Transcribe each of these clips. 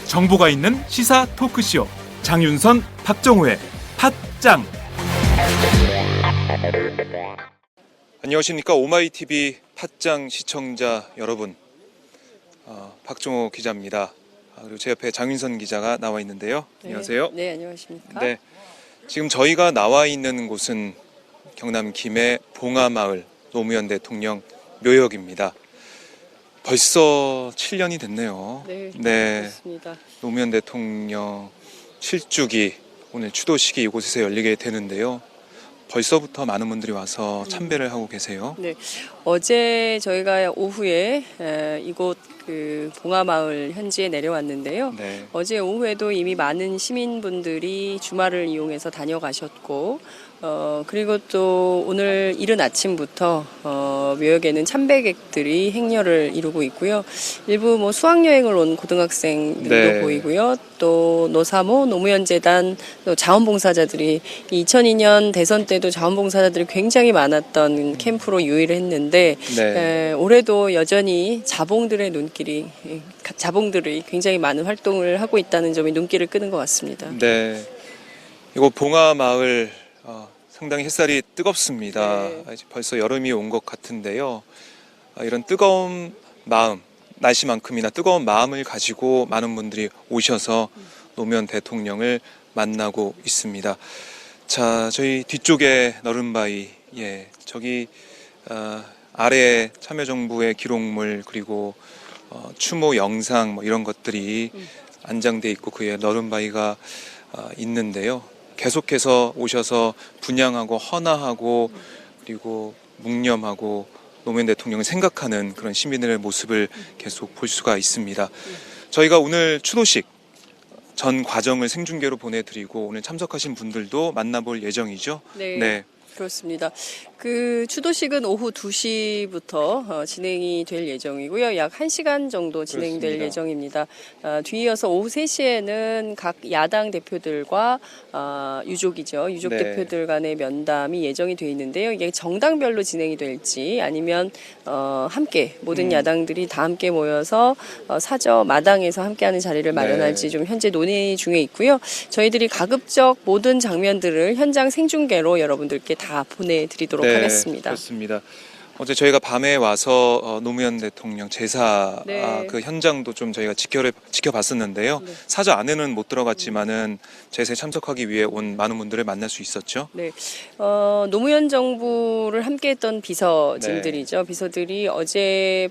정보가 있는 시사 토크쇼 장윤선, 박정호의 팟짱. 안녕하십니까 오마이TV 팟짱 시청자 여러분, 박정호 기자입니다. 그리고 제 옆에 장윤선 기자가 나와 있는데요. 네, 안녕하세요. 네, 안녕하십니까. 네, 지금 저희가 나와 있는 곳은 경남 김해 봉하마을 노무현 대통령 묘역입니다. 벌써 7년이 됐네요. 네, 그렇습니다. 노무현 대통령 7주기 오늘 추도식이 이곳에서 열리게 되는데요. 벌써부터 많은 분들이 와서 참배를 하고 계세요. 네, 어제 저희가 오후에 이곳 봉하마을 현지에 내려왔는데요. 네. 어제 오후에도 이미 많은 시민분들이 주말을 이용해서 다녀가셨고, 그리고 또 오늘 이른 아침부터 묘역에는 참배객들이 행렬을 이루고 있고요. 일부 뭐 수학여행을 온 고등학생들도 네. 보이고요. 또 노사모, 노무현재단, 또 자원봉사자들이 2002년 대선 때도 자원봉사자들이 굉장히 많았던 캠프로 유의를 했는데 네. 올해도 여전히 자봉들이 굉장히 많은 활동을 하고 있다는 점이 눈길을 끄는 것 같습니다. 네. 이곳 봉하마을 상당히 햇살이 뜨겁습니다. 네. 벌써 여름이 온 것 같은데요. 이런 뜨거운 마음, 날씨만큼이나 뜨거운 마음을 가지고 많은 분들이 오셔서 노무현 대통령을 만나고 있습니다. 자, 저희 뒤쪽에 너른바위, 저기 아래에 참여정부의 기록물, 그리고 추모 영상 뭐 이런 것들이 안장돼 있고 그에 너른바위가 있는데요. 계속해서 오셔서 분양하고 헌화하고 그리고 묵념하고 노무현 대통령을 생각하는 그런 시민들의 모습을 계속 볼 수가 있습니다. 저희가 오늘 추도식 전 과정을 생중계로 보내드리고 오늘 참석하신 분들도 만나볼 예정이죠. 네. 그렇습니다. 추도식은 오후 2시부터 진행이 될 예정이고요. 약 1시간 정도 진행될 그렇습니다. 예정입니다. 뒤이어서 오후 3시에는 각 야당 대표들과 유족이죠. 유족 네. 대표들 간의 면담이 예정이 돼 있는데요. 이게 정당별로 진행이 될지 아니면 함께 모든 야당들이 다 함께 모여서 사저 마당에서 함께하는 자리를 마련할지 좀 현재 논의 중에 있고요. 저희들이 가급적 모든 장면들을 현장 생중계로 여러분들께 다 보내드리도록 하겠습니다. 그렇습니다. 어제 저희가 밤에 와서 노무현 대통령 제사 그 현장도 좀 저희가 지켜봤었는데요. 네. 사저 안에는 못 들어갔지만은 제사에 참석하기 위해 온 많은 분들을 만날 수 있었죠. 네, 노무현 정부를 함께했던 비서진들이죠. 비서들이 어제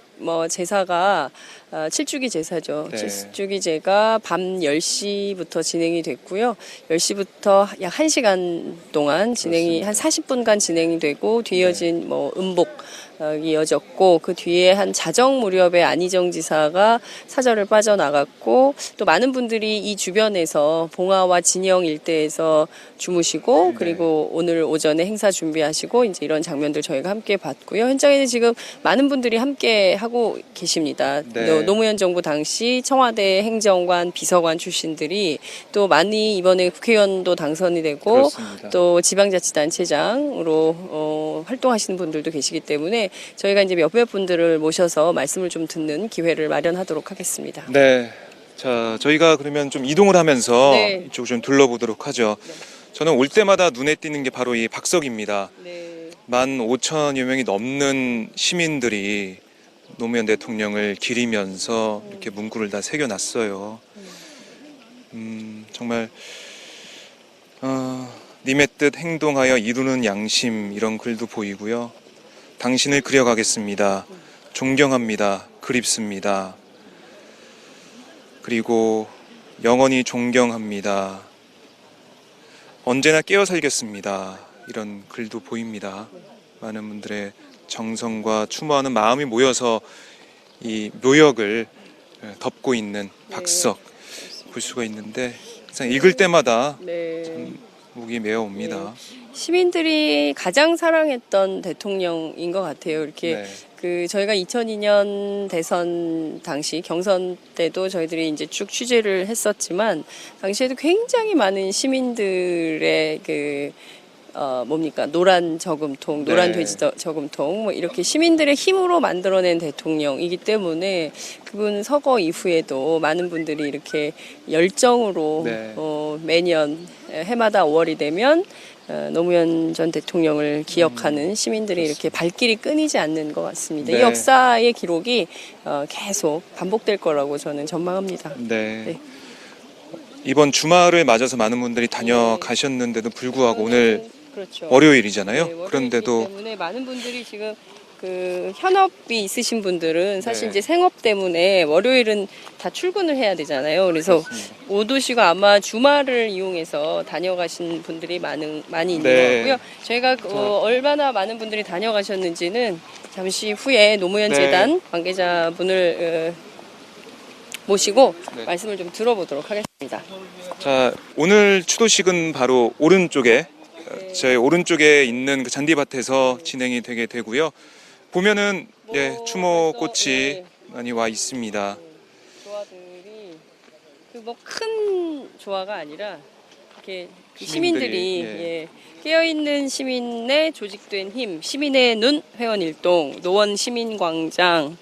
제사가 7주기 제사죠. 네. 7주기 제가 밤 10시부터 진행이 됐고요. 10시부터 약 1시간 동안 진행이 한 40분간 진행이 되고 뒤이어진 음복 이어졌고 그 뒤에 한 자정 무렵에 안희정 지사가 사저를 빠져나갔고 또 많은 분들이 이 주변에서 봉화와 진영 일대에서 주무시고 그리고 오늘 오전에 행사 준비하시고 이제 이런 장면들 저희가 함께 봤고요. 현장에는 지금 많은 분들이 함께 하고 계십니다. 네. 노무현 정부 당시 청와대 행정관, 비서관 출신들이 또 많이 이번에 국회의원도 당선이 되고 그렇습니다. 또 지방자치단체장으로 활동하시는 분들도 계시기 때문에 저희가 이제 몇몇 분들을 모셔서 말씀을 좀 듣는 기회를 마련하도록 하겠습니다. 네. 자, 저희가 그러면 좀 이동을 하면서 이쪽을 좀 둘러보도록 하죠. 저는 올 때마다 눈에 띄는 게 바로 이 박석입니다. 15,000여 명이 넘는 시민들이 노무현 대통령을 기리면서 이렇게 문구를 다 새겨놨어요. 정말 님의 뜻 행동하여 이루는 양심 이런 글도 보이고요. 당신을 그려가겠습니다. 존경합니다. 그립습니다. 그리고 영원히 존경합니다. 언제나 깨어 살겠습니다. 이런 글도 보입니다. 많은 분들의 정성과 추모하는 마음이 모여서 이 묘역을 덮고 있는 박석 볼 수가 있는데 읽을 때마다 참 목이 메어옵니다. 시민들이 가장 사랑했던 대통령인 것 같아요. 이렇게 네. 저희가 2002년 대선 당시 경선 때도 저희들이 이제 쭉 취재를 했었지만 당시에도 굉장히 많은 시민들의 노란 저금통, 노란 네. 돼지 저금통, 뭐 이렇게 시민들의 힘으로 만들어낸 대통령이기 때문에 그분 서거 이후에도 많은 분들이 이렇게 열정으로 네. 매년 해마다 5월이 되면 노무현 전 대통령을 기억하는 시민들이 이렇게 발길이 끊이지 않는 것 같습니다. 네. 이 역사의 기록이 계속 반복될 거라고 저는 전망합니다. 네. 네. 이번 주말을 맞아서 많은 분들이 다녀가셨는데도 불구하고 오늘 그렇죠. 월요일이잖아요. 네, 월요일이기 그런데도 때문에 많은 분들이 지금 현업이 있으신 분들은 사실 네. 이제 생업 때문에 월요일은 다 출근을 해야 되잖아요. 그래서 그렇습니다. 못 오시고 아마 주말을 이용해서 다녀가신 분들이 많이 있는 네. 것 같고요. 저희가 얼마나 많은 분들이 다녀가셨는지는 잠시 후에 노무현 네. 재단 관계자분을 모시고 네. 말씀을 좀 들어보도록 하겠습니다. 자, 오늘 추도식은 바로 오른쪽에 저희 오른쪽에 있는 그 잔디밭에서 진행이 되게 되고요. 보면은 추모꽃이 많이 와 있습니다. 조화들이 큰 조화가 아니라 이렇게 시민들이, 시민들이 깨어있는 시민의 조직된 힘, 시민의 눈 회원 일동, 노원 시민광장.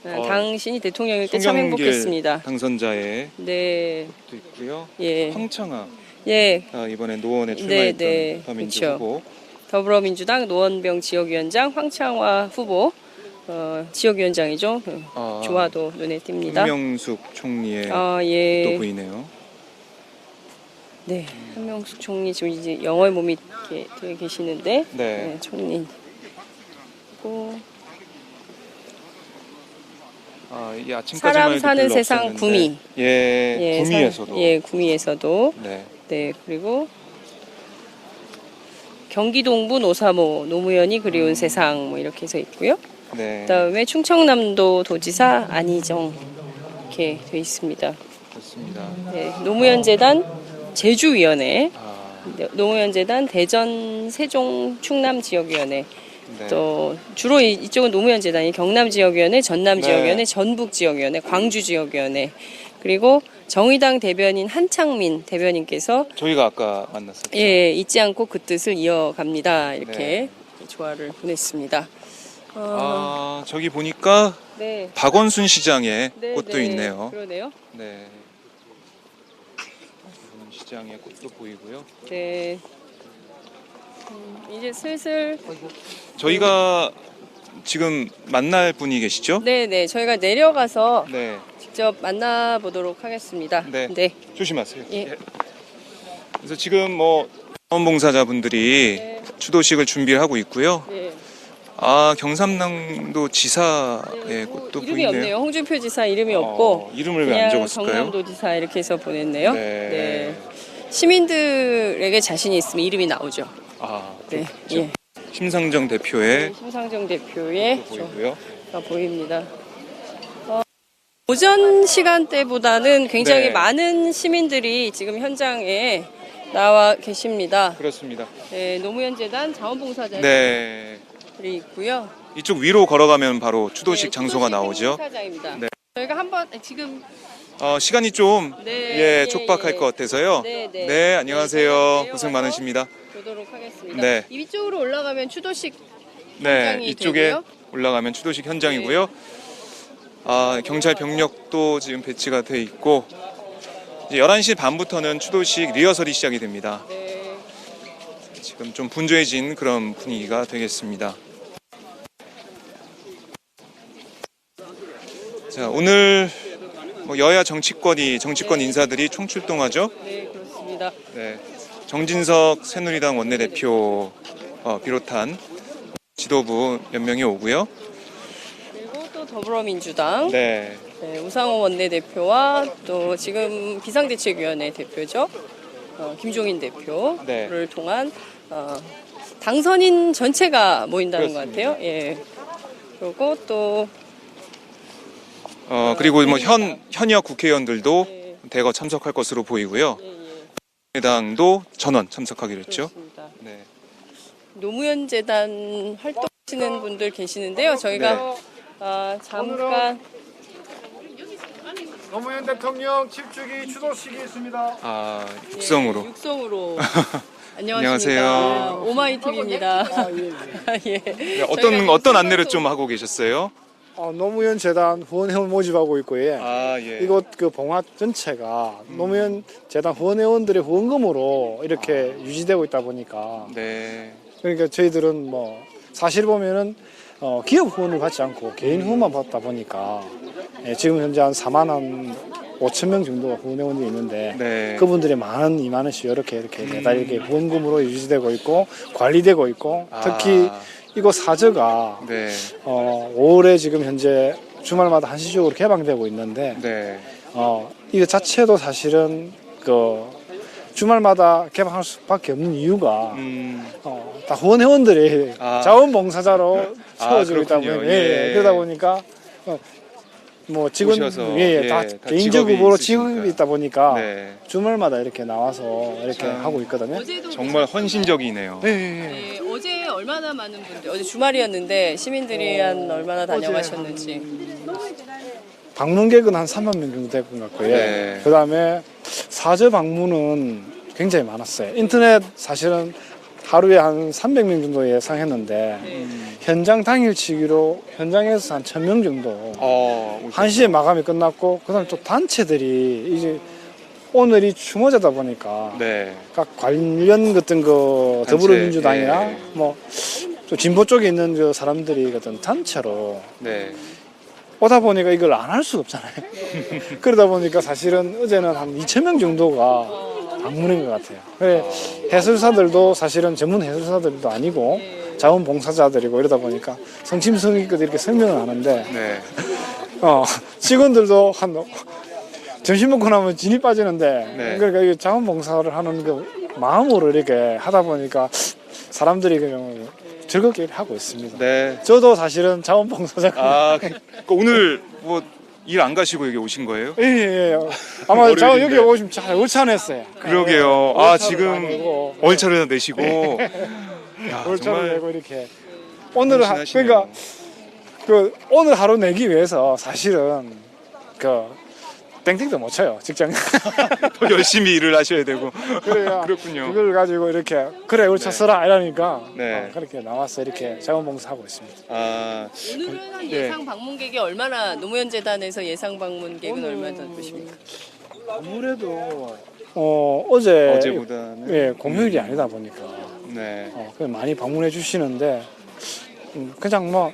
당신이 대통령일 때 참 송영길 행복했습니다. 당선자의 네, 도 있고요. 예, 황창아 예, 이번에 노원에 출마했던 네, 더민주 그렇죠. 후보. 더불어민주당 노원병 지역위원장 황창화 후보 지역위원장이죠. 조화도 눈에 띕니다. 한명숙 총리의 예. 또 보이네요. 네, 한명숙 총리 지금 이제 영월 몸이 이렇게 되어 계시는데, 네. 총리. 그리고 이 아침까지만 사람 해도 사는 별로 세상 없었는데. 구미. 구미에서도. 구미에서도. 네. 네, 그리고 경기동부 노사모 노무현이 그리운 세상 뭐 이렇게 해서 있고요. 네. 그다음에 충청남도 도지사 안희정 이렇게 돼 있습니다. 그렇습니다. 네, 노무현 재단 제주위원회. 네. 노무현 재단 대전 세종 충남 지역위원회. 네. 또 주로 이쪽은 노무현 재단이 경남 지역위원회, 전남 네. 지역위원회, 전북 지역위원회, 광주 지역위원회. 그리고 정의당 대변인 한창민 대변인께서 저희가 아까 만났었죠. 잊지 않고 그 뜻을 이어갑니다. 이렇게 네. 조화를 보냈습니다. 저기 보니까 네. 박원순 시장의 네, 꽃도 네. 있네요. 그러네요. 네. 박원순 시장의 꽃도 보이고요. 네. 이제 슬슬 저희가 지금 만날 분이 계시죠? 네네 저희가 내려가서 네. 직접 만나보도록 하겠습니다. 네. 네. 조심하세요. 예. 그래서 지금 자원봉사자분들이 네. 추도식을 준비를 하고 있고요. 네. 경상남도 지사의 꽃도 이름이 보이네요. 없네요. 홍준표 지사 이름이 없고 이름을 왜 안 그냥 적었을까요? 경남도지사 이렇게 해서 보냈네요. 네. 시민들에게 자신이 있으면 이름이 나오죠. 네. 그렇죠. 예. 심상정 대표의 심상정 대표의 꽃도 보이고요. 조가 보입니다. 오전 시간대보다는 굉장히 네. 많은 시민들이 지금 현장에 나와 계십니다. 그렇습니다. 네, 노무현 재단 자원봉사자들이 네. 있고요. 이쪽 위로 걸어가면 바로 추도식 네, 장소가 나오죠. 행사장입니다. 네. 저희가 한번 지금 시간이 좀 네, 촉박할 예. 것 같아서요. 네. 안녕하세요. 네, 고생 내려가서 많으십니다. 보도록 하겠습니다. 네. 이쪽으로 올라가면 추도식 네, 현장이 이쪽에 되고요. 올라가면 추도식 현장이고요. 경찰 병력도 지금 배치가 돼 있고 이제 11시 반부터는 추도식 리허설이 시작이 됩니다. 네. 지금 좀 분주해진 그런 분위기가 되겠습니다. 자, 오늘 여야 정치권 인사들이 총출동하죠. 네, 그렇습니다. 네, 정진석 새누리당 원내대표 비롯한 지도부 몇 명이 오고요. 그리고 또 더불어민주당 네, 우상호 원내대표와 또 지금 비상대책위원회 대표죠. 김종인 대표를 네. 통한 당선인 전체가 모인다는 그렇습니다. 것 같아요. 예. 그리고 또 그리고 현역 국회의원들도 네. 대거 참석할 것으로 보이고요. 예, 예. 해당도 전원 참석하기로 했죠. 그렇습니다. 네. 노무현 재단 활동하시는 분들 계시는데요. 저희가 잠깐 노무현 대통령 칩주기 추도식이 있습니다. 아, 육성으로. 예, 육성으로. 안녕하세요. 안녕하십니까. 오마이 TV입니다. 예. 네, 어떤 안내를 좀 하고 계셨어요? 노무현 재단 후원회원 모집하고 있고, 예. 아, 예. 이곳 그 봉화 전체가 노무현 재단 후원회원들의 후원금으로 이렇게 유지되고 있다 보니까, 네. 그러니까 저희들은 뭐 사실 보면은 기업 후원을 받지 않고 개인 후원만 받다 보니까, 예, 지금 현재 한 4만 5천 명 정도가 후원회원이 있는데, 네. 그분들이 10,000, 20,000원씩 이렇게 매달 이렇게 후원금으로 유지되고 있고 관리되고 있고, 특히 이곳 사저가 네. 5월에 지금 현재 주말마다 한시적으로 개방되고 있는데, 네. 이거 자체도 사실은 그 주말마다 개방할 수밖에 없는 이유가 다 후원회원들이 자원봉사자로 채워지고 있다 그렇군요. 보니, 예. 그러다 보니까 뭐 직원 오셔서, 다 다 개인적으로 직업이 직업이 있다 보니까 네. 주말마다 이렇게 나와서 이렇게 참. 하고 있거든요. 어제도 정말 헌신적이네요. 예, 예, 네, 어제 얼마나 많은 분들, 어제 주말이었는데 시민들이 한 얼마나 다녀가셨는지. 방문객은 한 3만 명 정도 될 것 같고요. 네. 그다음에 사저 방문은 굉장히 많았어요. 인터넷 사실은 하루에 한 300명 정도 예상했는데, 현장 당일치기로 현장에서 한 1,000명 정도 1시에 마감이 끝났고, 그다음에 또 단체들이 이제 오늘이 추모제다 보니까 네. 각 관련 같은 그 단체, 더불어민주당이나 예. 뭐 또 진보 쪽에 있는 그 사람들이 어떤 단체로 네. 오다 보니까 이걸 안 할 수가 없잖아요. 그러다 보니까 사실은 어제는 한 2,000명 정도가 방문한 것 같아요. 그래, 해설사들도 사실은 전문 해설사들도 아니고 자원봉사자들이고 이러다 보니까 성심성의껏 이렇게 설명을 하는데, 네. 직원들도 한 점심 먹고 나면 진이 빠지는데, 네. 그러니까 이 자원봉사를 하는 그 마음으로 이렇게 하다 보니까 사람들이 그냥 즐겁게 하고 있습니다. 네. 저도 사실은 자원봉사자가 오늘 뭐 일 안 가시고 여기 오신 거예요? 예. 아마 저 월요일인데. 여기 오시면 잘 울찬했어요. 그러게요. 네, 아, 월차를 지금 내고, 월차를 내시고. 야, 월차를 정말 내고 이렇게 오늘 헌신하시네요. 그러니까 그 오늘 하루 내기 위해서 사실은 그 땡땡도 못 쳐요, 직장. 더 열심히 일을 하셔야 되고. 그래야 그렇군요. 그걸 가지고 이렇게 그래 월차 써라 이러니까 네. 그렇게 나와서 이렇게 자원봉사하고 있습니다. 아, 오늘은 한 네. 예상 방문객이 얼마나, 노무현 재단에서 예상 방문객은 얼마나 보십니까? 아무래도 어제 어제보다는. 예, 공휴일이 아니다 보니까 네. 그냥 많이 방문해 주시는데, 그냥 뭐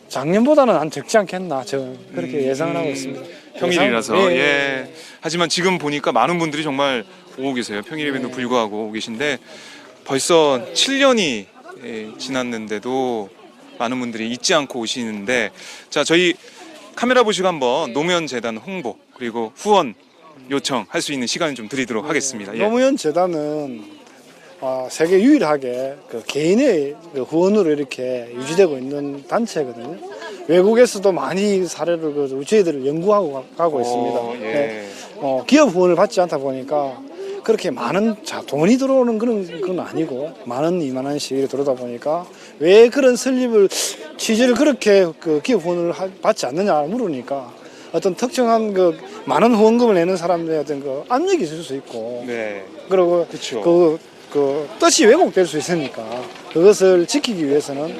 작년보다는 안 적지 않겠나, 저 그렇게 예상을 하고 있습니다. 평일이라서. 예. 예. 하지만 지금 보니까 많은 분들이 정말 오고 계세요. 평일임에도 불구하고 오고 계신데 벌써 7년이 지났는데도 많은 분들이 잊지 않고 오시는데, 자, 저희 카메라 보시고 한번 노무현 재단 홍보 그리고 후원 요청 할 수 있는 시간을 좀 드리도록 하겠습니다. 예. 노무현 재단은 세계 유일하게 그 개인의 그 후원으로 이렇게 유지되고 있는 단체거든요. 외국에서도 많이 사례를 저희들을 연구하고 가고 있습니다. 예. 네. 기업 후원을 받지 않다 보니까 그렇게 많은 돈이 들어오는 그런 아니고 많은 2만 원씩 들어오다 보니까 왜 그런 설립을 취지를 그렇게 그 기업 후원을 받지 않느냐 물으니까 어떤 특정한 그 많은 후원금을 내는 사람들의 어떤 그 압력이 있을 수 있고, 네. 그리고 그쵸. 그 뜻이 왜곡될 수 있으니까 그것을 지키기 위해서는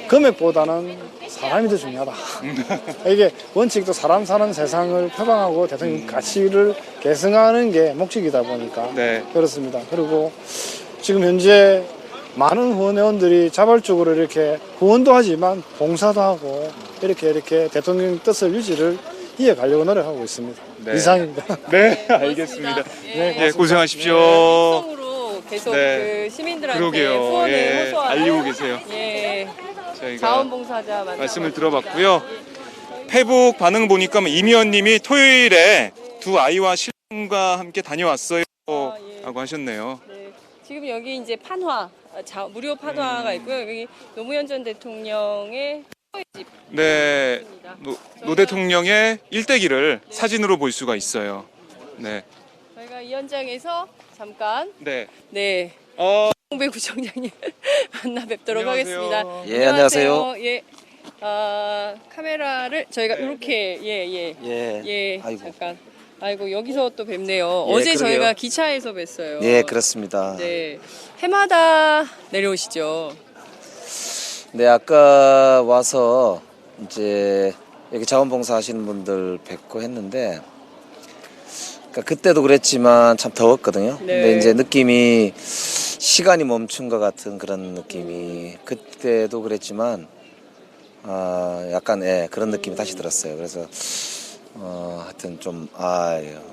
금액보다는 사람이 더 중요하다. 이게 원칙도 사람 사는 세상을 표방하고 대통령 가치를 계승하는 게 목적이다 보니까 네. 그렇습니다. 그리고 지금 현재 많은 후원회원들이 자발적으로 이렇게 후원도 하지만 봉사도 하고 이렇게 대통령 뜻을 유지를 이어가려고 노력하고 있습니다. 네. 이상입니다. 네, 알겠습니다. 예. 예, 고생하십시오. 육성으로 계속 네. 그 시민들한테 그러게요. 후원을 예, 호소하고 알리고 계세요. 예. 저희가 자원봉사자 만나고 말씀을 들어봤고요. 페북 반응 보니까 이미연님이 토요일에 두 아이와 신랑과 함께 다녀왔어요. 예. 라고 하셨네요. 네. 지금 여기 이제 판화, 무료 판화가 있고요. 여기 노무현 전 대통령의 집. 네, 노 대통령의 일대기를 네. 사진으로 볼 수가 있어요. 네, 저희가 이 현장에서 잠깐 네. 네 어, 홍배 구청장님 만나 뵙도록 안녕하세요. 하겠습니다. 예, 안녕하세요. 예. 카메라를 저희가 이렇게 예. 아이고. 잠깐. 아이고 여기서 또 뵙네요. 예, 어제 그러게요. 저희가 기차에서 뵀어요. 예, 그렇습니다. 네. 해마다 내려오시죠. 네, 아까 와서 이제 여기 자원봉사 하시는 분들 뵙고 했는데, 그러니까 그때도 그랬지만 참 더웠거든요. 네. 근데 이제 느낌이 시간이 멈춘 것 같은 그런 느낌이 그때도 그랬지만, 약간 그런 느낌이 다시 들었어요. 그래서 하여튼 좀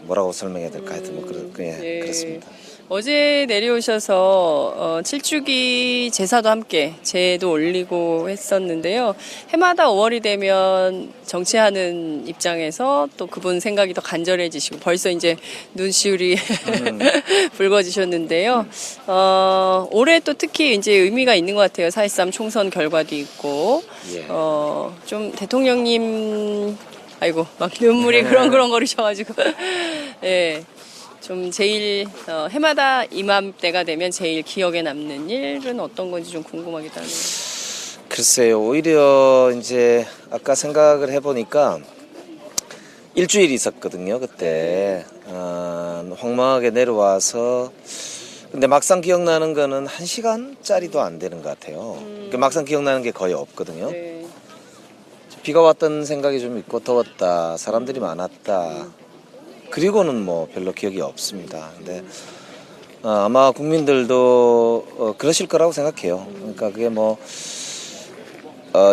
뭐라고 설명해야 될까 하여튼 뭐 네. 그렇습니다. 어제 내려오셔서 칠주기 제사도 함께 제도 올리고 했었는데요. 해마다 5월이 되면 정치하는 입장에서 또 그분 생각이 더 간절해지시고 벌써 이제 눈시울이 붉어지셨는데요. 올해 또 특히 이제 의미가 있는 것 같아요. 4.13 총선 결과도 있고 예. 좀 대통령님 아이고 막 눈물이 그렁그렁거리셔가지고 예. 좀 제일 해마다 이맘때가 되면 제일 기억에 남는 일은 어떤 건지 좀 궁금하기도 하네요. 글쎄요, 오히려 이제 아까 생각을 해보니까 일주일이 있었거든요, 그때. 황망하게 내려와서. 근데 막상 기억나는 거는 1시간짜리도 안 되는 것 같아요. 그러니까 막상 기억나는 게 거의 없거든요. 네. 비가 비가 왔던 생각이 좀 있고, 더웠다, 사람들이 많았다. 그리고는 뭐 별로 기억이 없습니다. 근데 아마 국민들도 그러실 거라고 생각해요. 그러니까 그게 뭐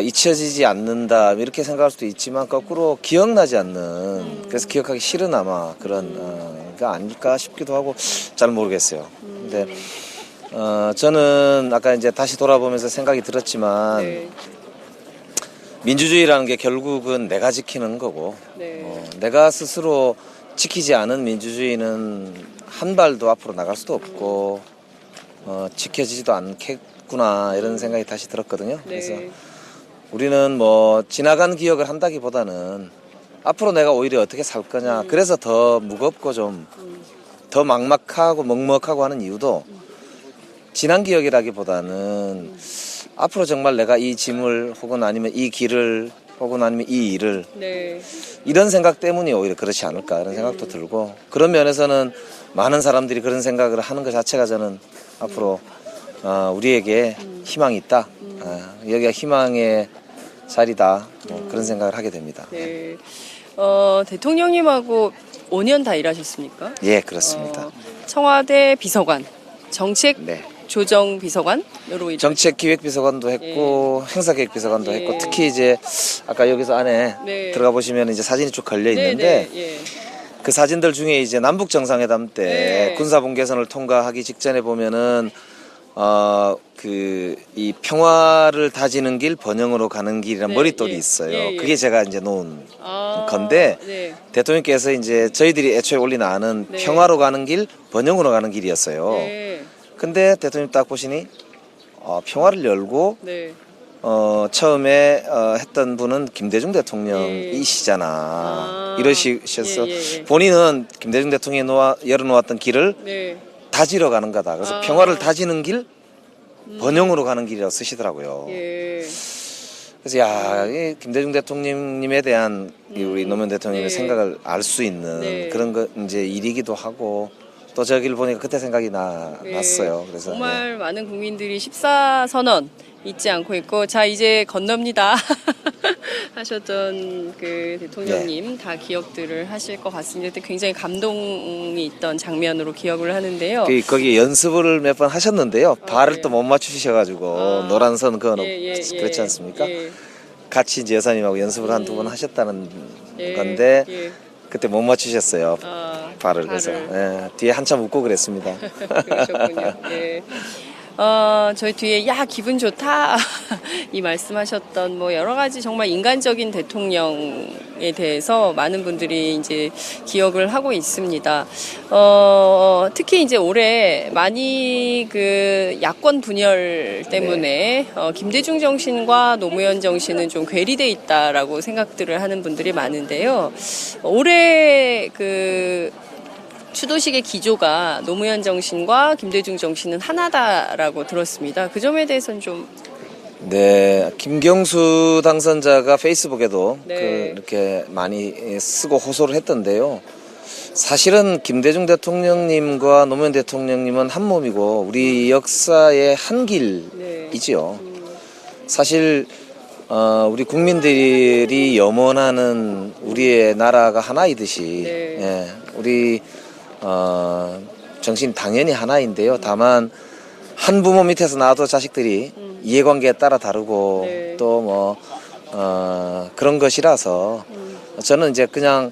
잊혀지지 않는다 이렇게 생각할 수도 있지만 거꾸로 기억나지 않는 그래서 기억하기 싫은 아마 그런 게 아닐까 싶기도 하고 잘 모르겠어요. 근데 저는 아까 이제 다시 돌아보면서 생각이 들었지만 네. 민주주의라는 게 결국은 내가 지키는 거고 네. 내가 스스로 지키지 않은 민주주의는 한 발도 앞으로 나갈 수도 없고 지켜지지도 않겠구나 이런 생각이 다시 들었거든요. 그래서 네. 우리는 뭐 지나간 기억을 한다기보다는 앞으로 내가 오히려 어떻게 살 거냐 그래서 더 무겁고 좀 더 막막하고 먹먹하고 하는 이유도 지난 기억이라기보다는 앞으로 정말 내가 이 짐을 혹은 아니면 이 길을 혹은 아니면 이 일을 네. 이런 생각 때문이 오히려 그렇지 않을까 이런 생각도 들고 그런 면에서는 많은 사람들이 그런 생각을 하는 것 자체가 저는 앞으로 우리에게 희망이 있다. 여기가 희망의 자리다. 뭐 그런 생각을 하게 됩니다. 네. 대통령님하고 5년 다 일하셨습니까? 예, 그렇습니다. 청와대 비서관, 정책 네. 조정 비서관으로 정책기획비서관도 했고 행사기획비서관도 예. 했고 특히 이제 아까 여기서 안에 네. 들어가 보시면 이제 사진이 쭉 걸려 네, 있는데 네, 예. 그 사진들 중에 이제 남북 정상회담 때 네. 군사분 개선을 통과하기 직전에 보면은 이 평화를 다지는 길 번영으로 가는 길이란 네, 머릿돌이 예. 있어요. 예, 예. 그게 제가 이제 놓은 건데 네. 대통령께서 이제 저희들이 애초에 올린 안은 네. 평화로 가는 길, 번영으로 가는 길이었어요. 네. 근데 대통령 딱 보시니 평화를 열고 네. 처음에 했던 분은 김대중 대통령이시잖아. 이러시셔서 예. 본인은 김대중 대통령이 열어놓았던 길을 네. 다지러 가는 거다. 그래서 평화를 다지는 길, 번영으로 가는 길이라고 쓰시더라고요. 예. 그래서 이 김대중 대통령님에 대한 이 우리 노무현 대통령의 네. 생각을 알 수 있는 네. 그런 거 이제 일이기도 하고 또 저기를 보니까 그때 생각이 났어요. 그래서 정말 많은 국민들이 14선언 잊지 않고 있고 자 이제 건넙니다 하셨던 그 대통령님 다 기억들을 하실 것 같습니다. 그때 굉장히 감동이 있던 장면으로 기억을 하는데요. 거기 연습을 몇 번 하셨는데요. 발을 네. 또 못 맞추셔가지고 노란 선 그거 그렇지 않습니까? 예. 같이 이제 여사님하고 연습을 한 두 번 하셨다는 예. 건데 예. 그때 못 맞추셨어요. 발을 그래서 뒤에 한참 웃고 그랬습니다. 그러셨군요. 예. 저희 뒤에 기분 좋다 이 말씀하셨던 뭐 여러 가지 정말 인간적인 대통령에 대해서 많은 분들이 이제 기억을 하고 있습니다. 특히 이제 올해 많이 그 야권 분열 때문에 김대중 정신과 노무현 정신은 좀 괴리돼 있다라고 생각들을 하는 분들이 많은데요. 올해 그 추도식의 기조가 노무현 정신과 김대중 정신은 하나다라고 들었습니다. 그 점에 대해서는 좀 네, 김경수 당선자가 페이스북에도 네. 이렇게 많이 쓰고 호소를 했던데요. 사실은 김대중 대통령님과 노무현 대통령님은 한 몸이고 우리 역사의 한 길이지요. 사실 우리 국민들이 염원하는 우리의 나라가 하나이듯이 네. 예, 우리 정신 당연히 하나인데요. 다만 한 부모 밑에서 나와도 자식들이 이해관계에 따라 다르고 네. 또 뭐 그런 것이라서 저는 이제 그냥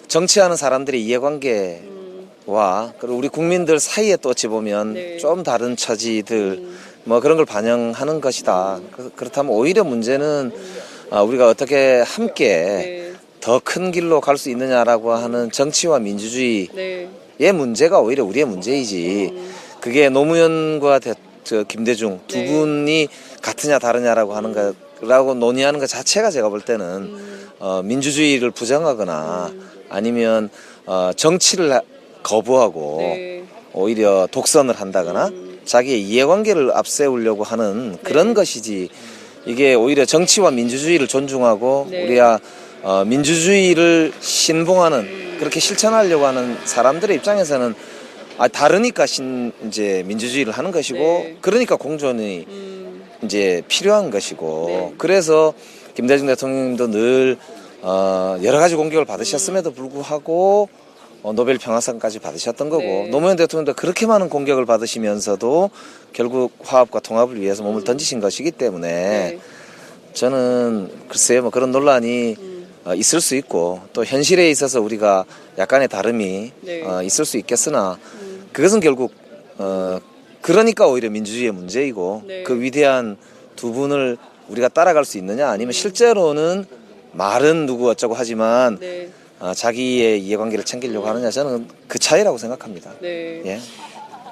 정치하는 사람들의 이해관계와 그리고 우리 국민들 사이에 또 어찌 보면 네. 좀 다른 처지들 뭐 그런 걸 반영하는 것이다. 그렇다면 오히려 문제는 우리가 어떻게 함께 네. 더 큰 길로 갈 수 있느냐라고 하는 정치와 민주주의의 네. 문제가 오히려 우리의 문제이지. 그게 노무현과 김대중 두 네. 분이 같으냐 다르냐라고 하는 거라고 논의하는 것 자체가 제가 볼 때는 민주주의를 부정하거나 아니면 정치를 거부하고 네. 오히려 독선을 한다거나 자기의 이해관계를 앞세우려고 하는 그런 것이지 이게 오히려 정치와 민주주의를 존중하고 네. 우리가 민주주의를 신봉하는 그렇게 실천하려고 하는 사람들의 입장에서는 다르니까 이제 민주주의를 하는 것이고 네. 그러니까 공존이 이제 필요한 것이고 네. 그래서 김대중 대통령님도 늘 여러 가지 공격을 받으셨음에도 불구하고 노벨 평화상까지 받으셨던 거고 네. 노무현 대통령도 그렇게 많은 공격을 받으시면서도 결국 화합과 통합을 위해서 몸을 던지신 것이기 때문에 네. 저는 글쎄요 뭐 그런 논란이 있을 수 있고 또 현실에 있어서 우리가 약간의 다름이 네. 있을 수 있겠으나 그것은 결국 그러니까 오히려 민주주의의 문제이고 네. 그 위대한 두 분을 우리가 따라갈 수 있느냐 아니면 실제로는 말은 누구 어쩌고 하지만 네. 자기의 이해관계를 챙기려고 하느냐 저는 그 차이라고 생각합니다. 네. 예.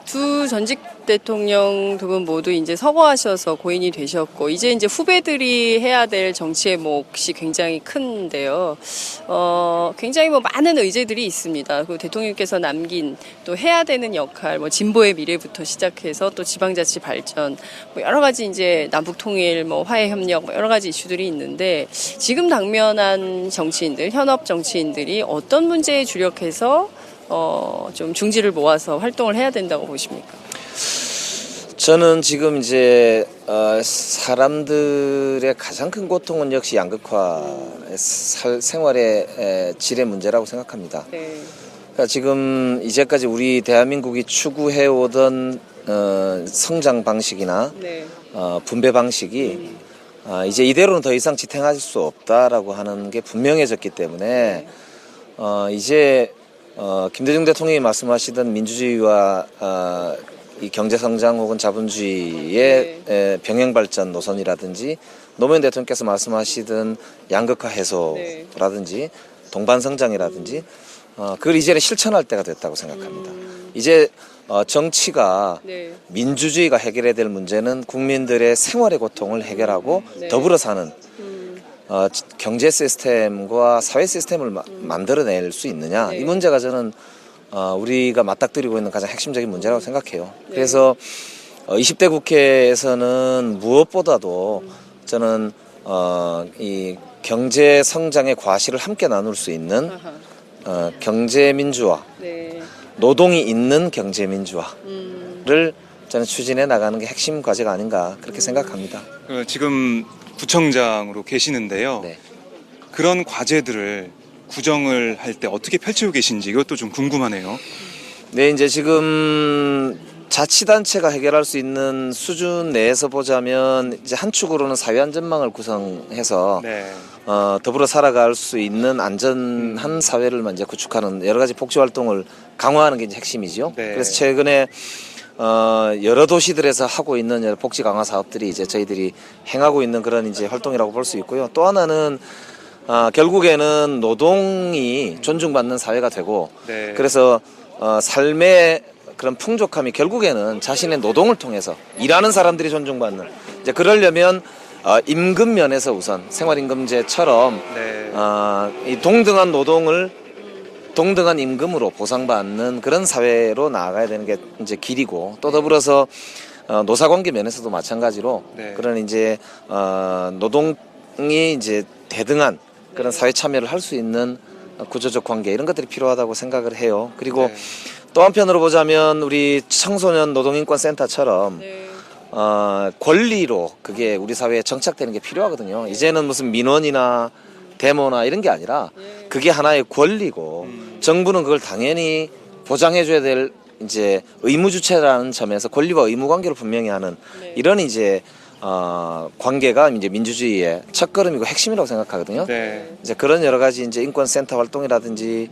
두 전직 대통령 두 분 모두 이제 서거하셔서 고인이 되셨고 이제 후배들이 해야 될 정치의 몫이 굉장히 큰데요. 굉장히 뭐 많은 의제들이 있습니다. 그 대통령께서 남긴 또 해야 되는 역할, 뭐 진보의 미래부터 시작해서 또 지방자치 발전, 뭐 여러 가지 이제 남북 통일, 뭐 화해 협력, 뭐 여러 가지 이슈들이 있는데 지금 당면한 정치인들, 현업 정치인들이 어떤 문제에 주력해서 좀 중지를 모아서 활동을 해야 된다고 보십니까? 저는 지금 이제 사람들의 가장 큰 고통은 역시 양극화 생활의 질의 문제라고 생각합니다. 네. 그러니까 지금 이제까지 우리 대한민국이 추구해오던 성장 방식이나 네. 분배 방식이 이제 이대로는 더 이상 지탱할 수 없다라고 하는 게 분명해졌기 때문에 이제 김대중 대통령이 말씀하시던 민주주의와 이 경제성장 혹은 자본주의의 병행 발전 노선이라든지 노무현 대통령께서 말씀하시던 양극화 해소라든지 동반성장이라든지 그걸 이제는 실천할 때가 됐다고 생각합니다. 이제 정치가 네. 민주주의가 해결해야 될 문제는 국민들의 생활의 고통을 해결하고 네. 더불어 사는 경제 시스템과 사회 시스템을 만들어낼 수 있느냐 네. 이 문제가 저는 우리가 맞닥뜨리고 있는 가장 핵심적인 문제라고 생각해요. 그래서 20대 국회에서는 무엇보다도 저는 이 경제 성장의 과실을 함께 나눌 수 있는 경제 민주화, 네. 노동이 있는 경제 민주화를 저는 추진해 나가는 게 핵심 과제가 아닌가 그렇게 생각합니다. 지금 구청장으로 계시는데요. 네. 그런 과제들을 구정을 할 때 어떻게 펼치고 계신지 이것도 좀 궁금하네요. 네, 이제 지금 자치단체가 해결할 수 있는 수준 내에서 보자면 이제 한 축으로는 사회안전망을 구성해서 네. 더불어 살아갈 수 있는 안전한 사회를 이제 구축하는 여러 가지 복지 활동을 강화하는 게 이제 핵심이죠. 네. 그래서 최근에 여러 도시들에서 하고 있는 여러 복지 강화 사업들이 이제 저희들이 행하고 있는 그런 이제 활동이라고 볼 수 있고요. 또 하나는 결국에는 노동이 존중받는 사회가 되고 네. 그래서 삶의 그런 풍족함이 결국에는 자신의 노동을 통해서 일하는 사람들이 존중받는 이제 그러려면 임금 면에서 우선 생활임금제처럼 네. 이 동등한 노동을 동등한 임금으로 보상받는 그런 사회로 나아가야 되는 게 이제 길이고, 또 더불어서 노사관계 면에서도 마찬가지로 네. 그런 이제 노동이 이제 대등한 그런 사회 참여를 할 수 있는 구조적 관계, 이런 것들이 필요하다고 생각을 해요. 그리고 네. 또 한편으로 보자면 우리 청소년 노동인권센터처럼 네. 권리로 그게 우리 사회에 정착되는 게 필요하거든요. 이제는 무슨 민원이나 데모나 이런 게 아니라 그게 하나의 권리고, 정부는 그걸 당연히 보장해줘야 될 이제 의무주체라는 점에서 권리와 의무 관계를 분명히 하는 네. 이런 이제 관계가 이제 민주주의의 첫걸음이고 핵심이라고 생각하거든요. 네. 이제 그런 여러 가지 이제 인권센터 활동이라든지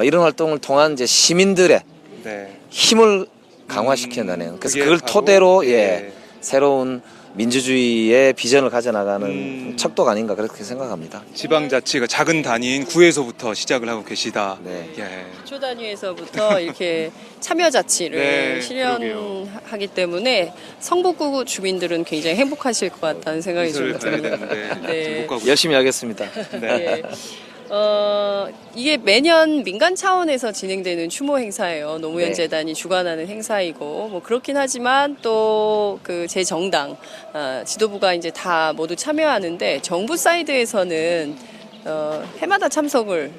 이런 활동을 통한 이제 시민들의 네. 힘을 강화시킨다는, 그래서 그게 그걸 바로, 토대로 예. 새로운 민주주의의 비전을 가져나가는 척도가 아닌가 그렇게 생각합니다. 지방자치가 작은 단위인 구에서부터 시작을 하고 계시다. 네. 예. 초 단위에서부터 이렇게 참여 자치를 네, 실현하기 때문에 성북구 주민들은 굉장히 행복하실 것 같다는 생각이 이슬 좀 가야 듭니다. 되는데 네. 못 가고 열심히 하겠습니다. 네. 네. 이게 매년 민간 차원에서 진행되는 추모 행사예요. 노무현 네. 재단이 주관하는 행사이고, 뭐 그렇긴 하지만 또 그 제 정당 지도부가 이제 다 모두 참여하는데, 정부 사이드에서는 해마다 참석을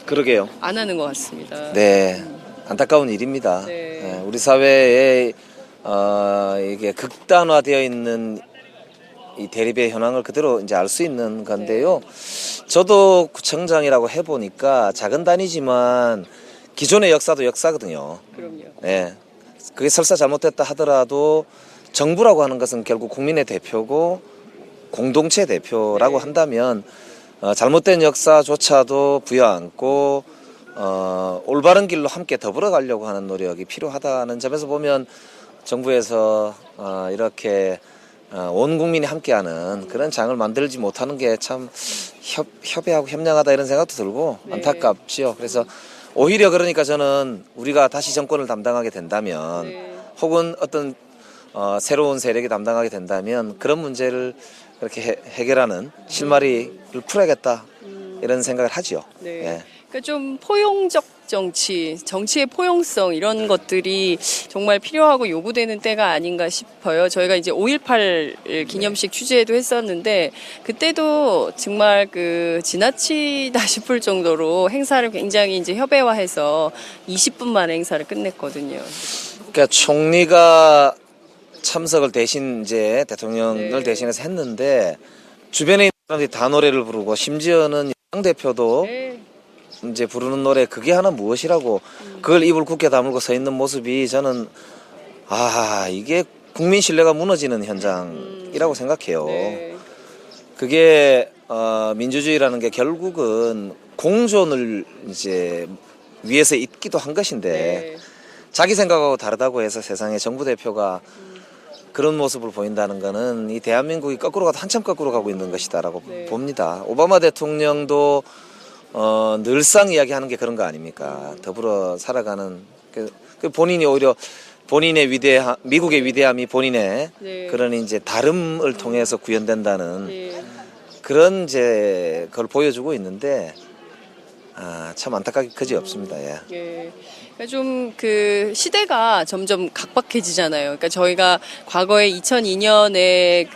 그러게요. 안 하는 것 같습니다. 네, 안타까운 일입니다. 네. 네, 우리 사회에 이게 극단화되어 있는 이 대립의 현황을 그대로 이제 알 수 있는 건데요. 저도 구청장이라고 해보니까 작은 단위지만 기존의 역사도 역사거든요. 그럼요. 네, 그게 설사 잘못됐다 하더라도 정부라고 하는 것은 결국 국민의 대표고 공동체 대표라고 네. 한다면 잘못된 역사조차도 부여안고 올바른 길로 함께 더불어 가려고 하는 노력이 필요하다는 점에서 보면 정부에서 이렇게 온 국민이 함께하는 그런 장을 만들지 못하는 게 참 협의하고 협량하다 이런 생각도 들고 네. 안타깝지요. 그래서 오히려 그러니까 저는 우리가 다시 정권을 담당하게 된다면 네. 혹은 어떤 새로운 세력이 담당하게 된다면 그런 문제를 그렇게 해결하는 실마리를 풀어야겠다 이런 생각을 하지요. 네. 예. 그러니까 좀 포용적 정치의 포용성 이런 것들이 정말 필요하고 요구되는 때가 아닌가 싶어요. 저희가 이제 5.18 기념식 취재도 했었는데 그때도 정말 그 지나치다 싶을 정도로 행사를 굉장히 이제 협의화해서 20분 만에 행사를 끝냈거든요. 그러니까 총리가 참석을 대신 이제 대통령을 네. 대신해서 했는데 주변에 있는 사람들이 다 노래를 부르고 심지어는 당 대표도 네. 이제 부르는 노래 그게 하나 무엇이라고 그걸 입을 굳게 다물고 서 있는 모습이 저는 이게 국민 신뢰가 무너지는 현장이라고 생각해요. 네. 그게 민주주의라는 게 결국은 공존을 이제 위해서 있기도 한 것인데 네. 자기 생각하고 다르다고 해서 세상에 정부 대표가 그런 모습을 보인다는 거는 이 대한민국이 거꾸로 가도 한참 거꾸로 가고 있는 것이다라고 네. 봅니다. 오바마 대통령도 늘상 이야기하는 게 그런 거 아닙니까? 더불어 살아가는 그 본인이 오히려 본인의 미국의 위대함이 본인의 네. 그런 이제 다름을 통해서 구현된다는 네. 그런 이제 그걸 보여주고 있는데 참 안타깝게 그지 없습니다. 예. 예. 좀 그 시대가 점점 각박해지잖아요. 그러니까 저희가 과거에 2002년에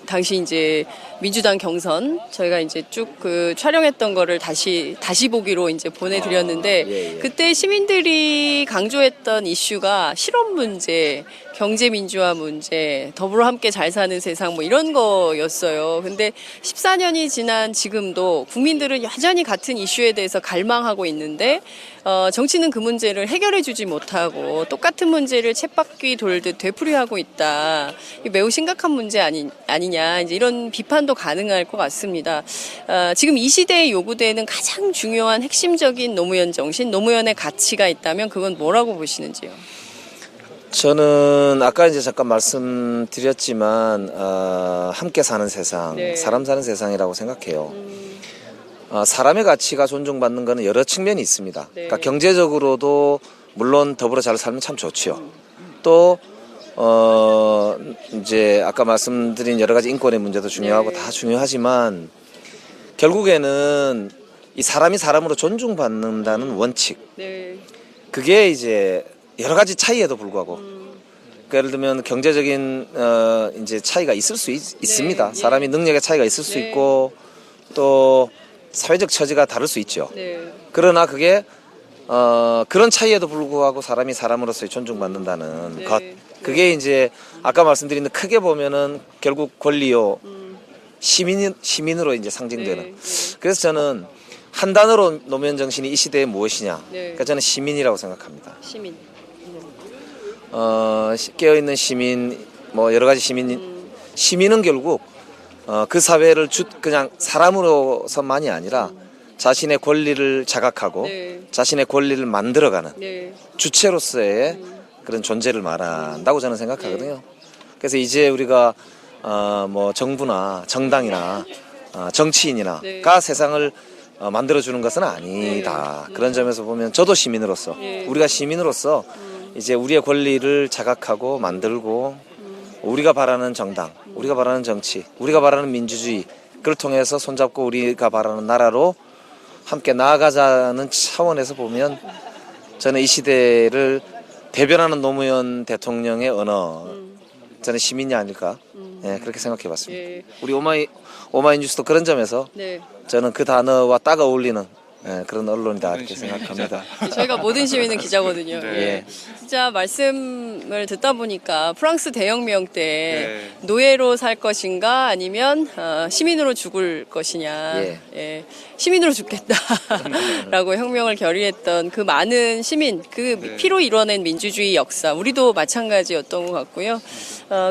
당시 이제 민주당 경선 저희가 이제 쭉 그 촬영했던 거를 다시 보기로 이제 보내드렸는데 예. 그때 시민들이 강조했던 이슈가 실업 문제, 경제 민주화 문제, 더불어 함께 잘 사는 세상 뭐 이런 거였어요. 근데 14년이 지난 지금도 국민들은 여전히 같은 이슈에 대해서 갈망하고 있는데 정치는 그 문제를 해결해주지 못하고 똑같은 문제를 쳇바퀴 돌듯 되풀이하고 있다. 이게 매우 심각한 문제 아니냐 이제 이런 비판도 가능할 것 같습니다. 지금 이 시대에 요구되는 가장 중요한 핵심적인 노무현 정신, 노무현의 가치가 있다면 그건 뭐라고 보시는지요? 저는 아까 이제 잠깐 말씀드렸지만 함께 사는 세상, 네. 사람 사는 세상이라고 생각해요. 사람의 가치가 존중받는 것은 여러 측면이 있습니다. 네. 그러니까 경제적으로도 물론 더불어 잘 살면 참 좋지요. 또 이제 아까 말씀드린 여러 가지 인권의 문제도 중요하고 네. 다 중요하지만 결국에는 이 사람이 사람으로 존중받는다는 원칙. 네. 그게 이제 여러 가지 차이에도 불구하고 그러니까 예를 들면 경제적인 이제 차이가 있을 수 있습니다. 예. 사람이 능력의 차이가 있을 수 네. 있고 또 사회적 처지가 다를 수 있죠. 네. 그러나 그게 그런 차이에도 불구하고 사람이 사람으로서의 존중받는다는 네. 것. 그게 이제 아까 말씀드린 크게 보면은 결국 권리요 시민으로 이제 상징되는. 네. 그래서 저는 한 단어로 노무현 정신이 이 시대에 무엇이냐. 네. 그러니까 저는 시민이라고 생각합니다. 시민. 깨어있는 시민, 뭐 여러 가지 시민은 결국 그 사회를 그냥 사람으로서만이 아니라 자신의 권리를 자각하고 네. 자신의 권리를 만들어가는 네. 주체로서의 그런 존재를 말한다고 저는 생각하거든요. 그래서 이제 우리가 뭐 정부나 정당이나 정치인이나가 네. 세상을 만들어주는 것은 아니다. 그런 점에서 보면 저도 시민으로서 네. 우리가 시민으로서 이제 우리의 권리를 자각하고 만들고 우리가 바라는 정당, 우리가 바라는 정치, 우리가 바라는 민주주의 그걸 통해서 손잡고 우리가 바라는 나라로 함께 나아가자는 차원에서 보면 저는 이 시대를 대변하는 노무현 대통령의 언어 저는 시민이 아닐까 예, 그렇게 생각해 봤습니다. 예. 우리 오마이뉴스도 그런 점에서 네. 저는 그 단어와 딱 어울리는 그런 언론이다 이렇게 시민은 생각합니다. 저희가 모든 시민은 기자거든요. 네. 예. 진짜 말씀을 듣다 보니까 프랑스 대혁명 때 네. 노예로 살 것인가 아니면 시민으로 죽을 것이냐. 예. 예. 시민으로 죽겠다라고 혁명을 결의했던 그 많은 시민, 그 네. 피로 이뤄낸 민주주의 역사, 우리도 마찬가지였던 것 같고요.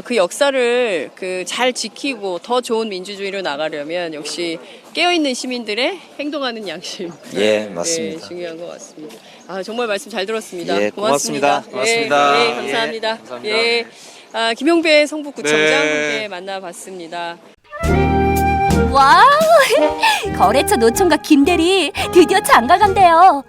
그 역사를 잘 지키고 더 좋은 민주주의로 나가려면 역시 깨어있는 시민들의 행동하는 양심. 예, 맞습니다. 예, 중요한 것 같습니다. 정말 말씀 잘 들었습니다. 예, 고맙습니다. 고맙습니다. 예, 감사합니다. 예, 감사합니다. 예, 김용배 성북구청장 네. 함께 만나봤습니다. 와우! 거래처 노총각 김대리 드디어 장가간대요.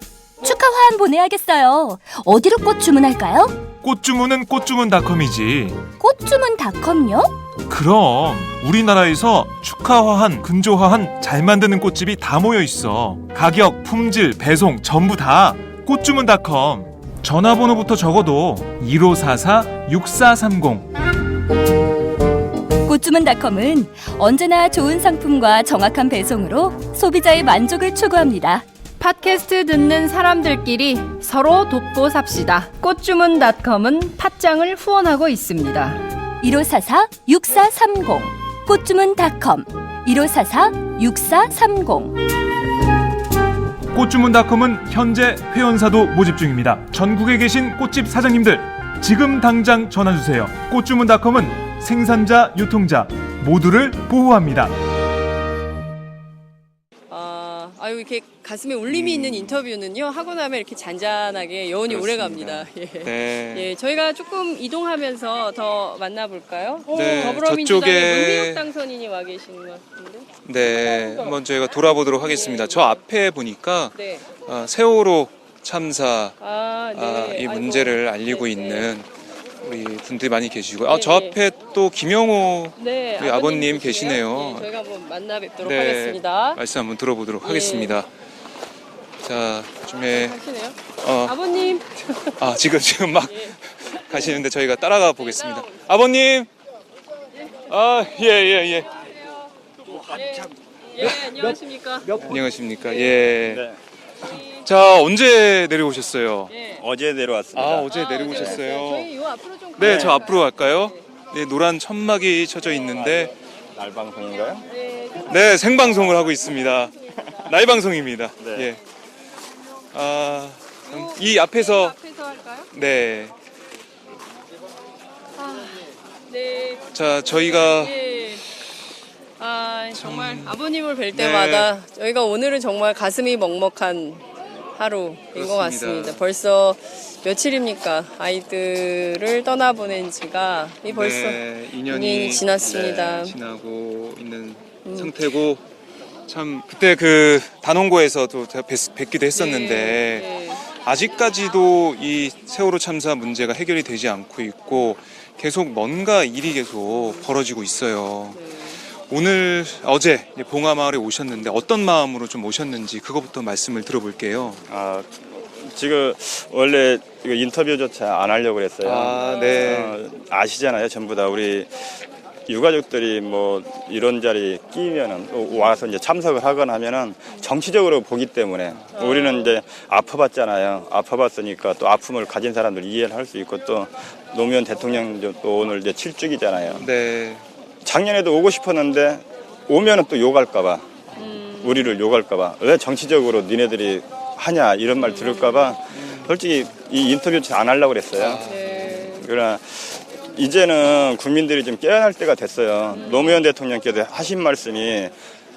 축하 화한 보내야겠어요. 어디로 꽃 주문할까요? 꽃 주문은 꽃주문닷컴이지. 꽃주문닷컴요? 그럼 우리나라에서 축하화한, 근조화한 잘 만드는 꽃집이 다 모여 있어. 가격, 품질, 배송 전부 다 꽃주문닷컴. 전화번호부터 적어도 1544-6430. 꽃주문닷컴은 언제나 좋은 상품과 정확한 배송으로 소비자의 만족을 추구합니다. 팟캐스트 듣는 사람들끼리 서로 돕고 삽시다. 꽃주문닷컴은 팟짱을 후원하고 있습니다. 1544-6430 꽃주문닷컴 1544-6430. 꽃주문닷컴은 현재 회원사도 모집 중입니다. 전국에 계신 꽃집 사장님들 지금 당장 전화주세요. 꽃주문닷컴은 생산자, 유통자 모두를 보호합니다. 이렇게 가슴에 울림이 있는 인터뷰는요 하고 나면 이렇게 잔잔하게 여운이 오래 갑니다. 예. 네. 예, 저희가 조금 이동하면서 더 만나볼까요? 네, 더불어민주당의 저쪽에- 문희욱 당선인이 와 계시는 것 같은데. 네, 한번 저희가 돌아보도록 하겠습니다. 저 앞에 보니까 네. 세월호 참사 네. 이 아이고. 문제를 알리고 네, 있는 우리 분들이 많이 계시고 네, 저 네. 앞에 또 김영호 네, 우리 아버님 계시네요. 계시네요. 네, 저희가 한번 만나 뵙도록 네, 하겠습니다. 말씀 한번 들어보도록 예. 하겠습니다. 자, 쯤에 하시네요. 어, 아버님. 지금 막 예. 가시는데 저희가 따라가 보겠습니다. 아버님. 예. 예, 안녕하십니까? 안녕하십니까? 예. 자, 언제 내려오셨어요? 예. 어제 내려왔습니다. 어제 내려오셨어요. 저희 요 앞으로 좀 네, 가요. 저 앞으로 갈까요? 네, 노란 천막이 쳐져 있는데 날 방송인가요? 네, 생방송을 하고 있습니다. 라이브 방송입니다. 네. 예. 이 앞에서 앞에서 할까요? 네. 네. 자, 저희가 예. 정말 아버님을 뵐 때마다 저희가 오늘은 정말 가슴이 먹먹한 하루인 것 그렇습니다. 같습니다. 벌써 며칠입니까? 아이들을 떠나보낸 지가 벌써 네, 2년이 지났습니다. 지나고 있는 상태고 참 그때 그 단원고에서도 제가 뵙기도 했었는데 네. 아직까지도 이 세월호 참사 문제가 해결이 되지 않고 있고 계속 뭔가 일이 계속 벌어지고 있어요. 오늘 어제 봉하마을에 오셨는데 어떤 마음으로 좀 오셨는지 그거부터 말씀을 들어볼게요. 지금 원래 이거 인터뷰조차 안 하려고 그랬어요. 네. 아시잖아요. 전부 다 우리 유가족들이 뭐 이런 자리 끼면은 와서 이제 참석을 하거나 하면은 정치적으로 보기 때문에 우리는 이제 아파봤잖아요. 아파봤으니까 또 아픔을 가진 사람들 이해를 할 수 있고 또 노무현 대통령도 또 오늘 이제 7주기잖아요. 네. 작년에도 오고 싶었는데 오면은 또 욕할까봐 우리를 욕할까봐 왜 정치적으로 니네들이 하냐 이런 말 들을까봐 솔직히 이 인터뷰 안 하려고 그랬어요. 그러나 이제는 국민들이 좀 깨어날 때가 됐어요. 노무현 대통령께서 하신 말씀이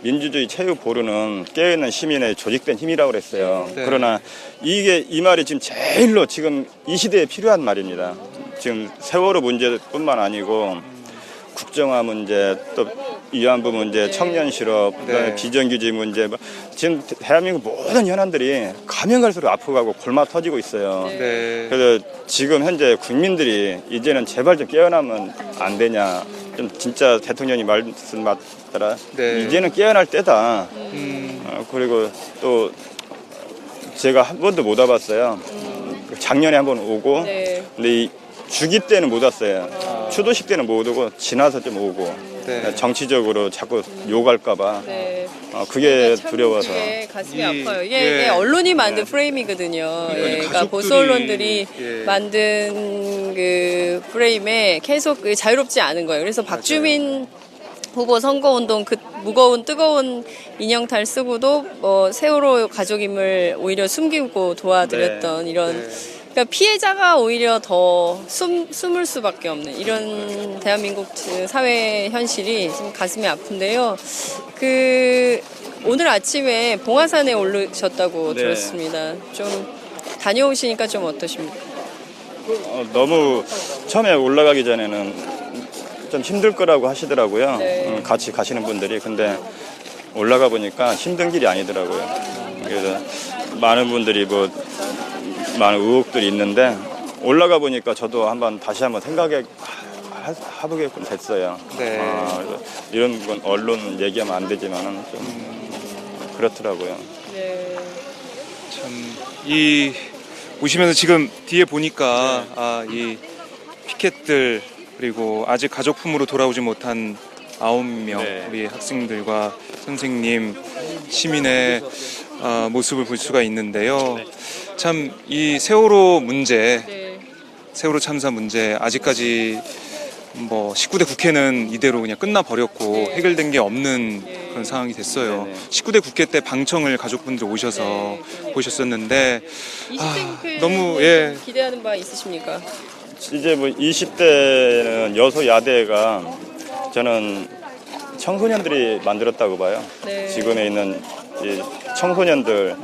민주주의 최후 보루는 깨어있는 시민의 조직된 힘이라고 그랬어요. 네. 그러나 이 말이 지금 제일로 지금 이 시대에 필요한 말입니다. 지금 세월호 문제뿐만 아니고 국정화 문제, 또 위안부 문제, 청년 실업, 그다음에 비정규직 문제, 지금 대한민국 모든 현안들이 가면 갈수록 아프고 골마 터지고 있어요. 네. 그래서 지금 현재 국민들이 이제는 제발 좀 깨어나면 안 되냐. 좀 진짜 대통령이 말씀 맞더라. 네. 이제는 깨어날 때다. 그리고 또 제가 한 번도 못 와봤어요. 작년에 한 번 오고, 근데 이 주기 때는 못 왔어요. 추도식 때는 못 오고 지나서 좀 오고 정치적으로 자꾸 욕할까봐 그게 두려워서. 가슴이 아파요. 이게 언론이 만든 프레임이거든요. 그러니까 보수 언론들이 만든 그 프레임에 계속 자유롭지 않은 거예요. 그래서 박주민 후보 선거운동 그 무거운 뜨거운 인형탈 쓰고도 뭐 세월호 가족임을 오히려 숨기고 도와드렸던 이런 그러니까 피해자가 오히려 더 숨을 수밖에 없는 이런 대한민국 사회 현실이 좀 가슴이 아픈데요. 오늘 아침에 봉화산에 오르셨다고 들었습니다. 좀 다녀오시니까 좀 어떠십니까? 너무 처음에 올라가기 전에는 좀 힘들 거라고 하시더라고요. 같이 가시는 분들이. 근데 올라가 보니까 힘든 길이 아니더라고요. 그래서 많은 분들이 많은 의혹들이 있는데 올라가 보니까 저도 다시 한번 생각해보게끔 됐어요. 네. 그래서 이런 건 언론 얘기하면 안 되지만은 좀 그렇더라고요. 참 오시면서 지금 뒤에 보니까 이 피켓들 그리고 아직 가족품으로 돌아오지 못한 9명 우리 학생들과 선생님, 시민의 모습을 볼 수가 있는데요. 참 이 세월호 문제, 세월호 참사 문제 아직까지 19대 국회는 이대로 그냥 끝나버렸고 해결된 게 없는 그런 상황이 됐어요. 19대 국회 때 방청을 가족분들 오셔서 보셨었는데 20대 너무 기대하는 바 있으십니까? 이제 20대는 여소야대가 저는 청소년들이 만들었다고 봐요. 지금에 있는 이 청소년들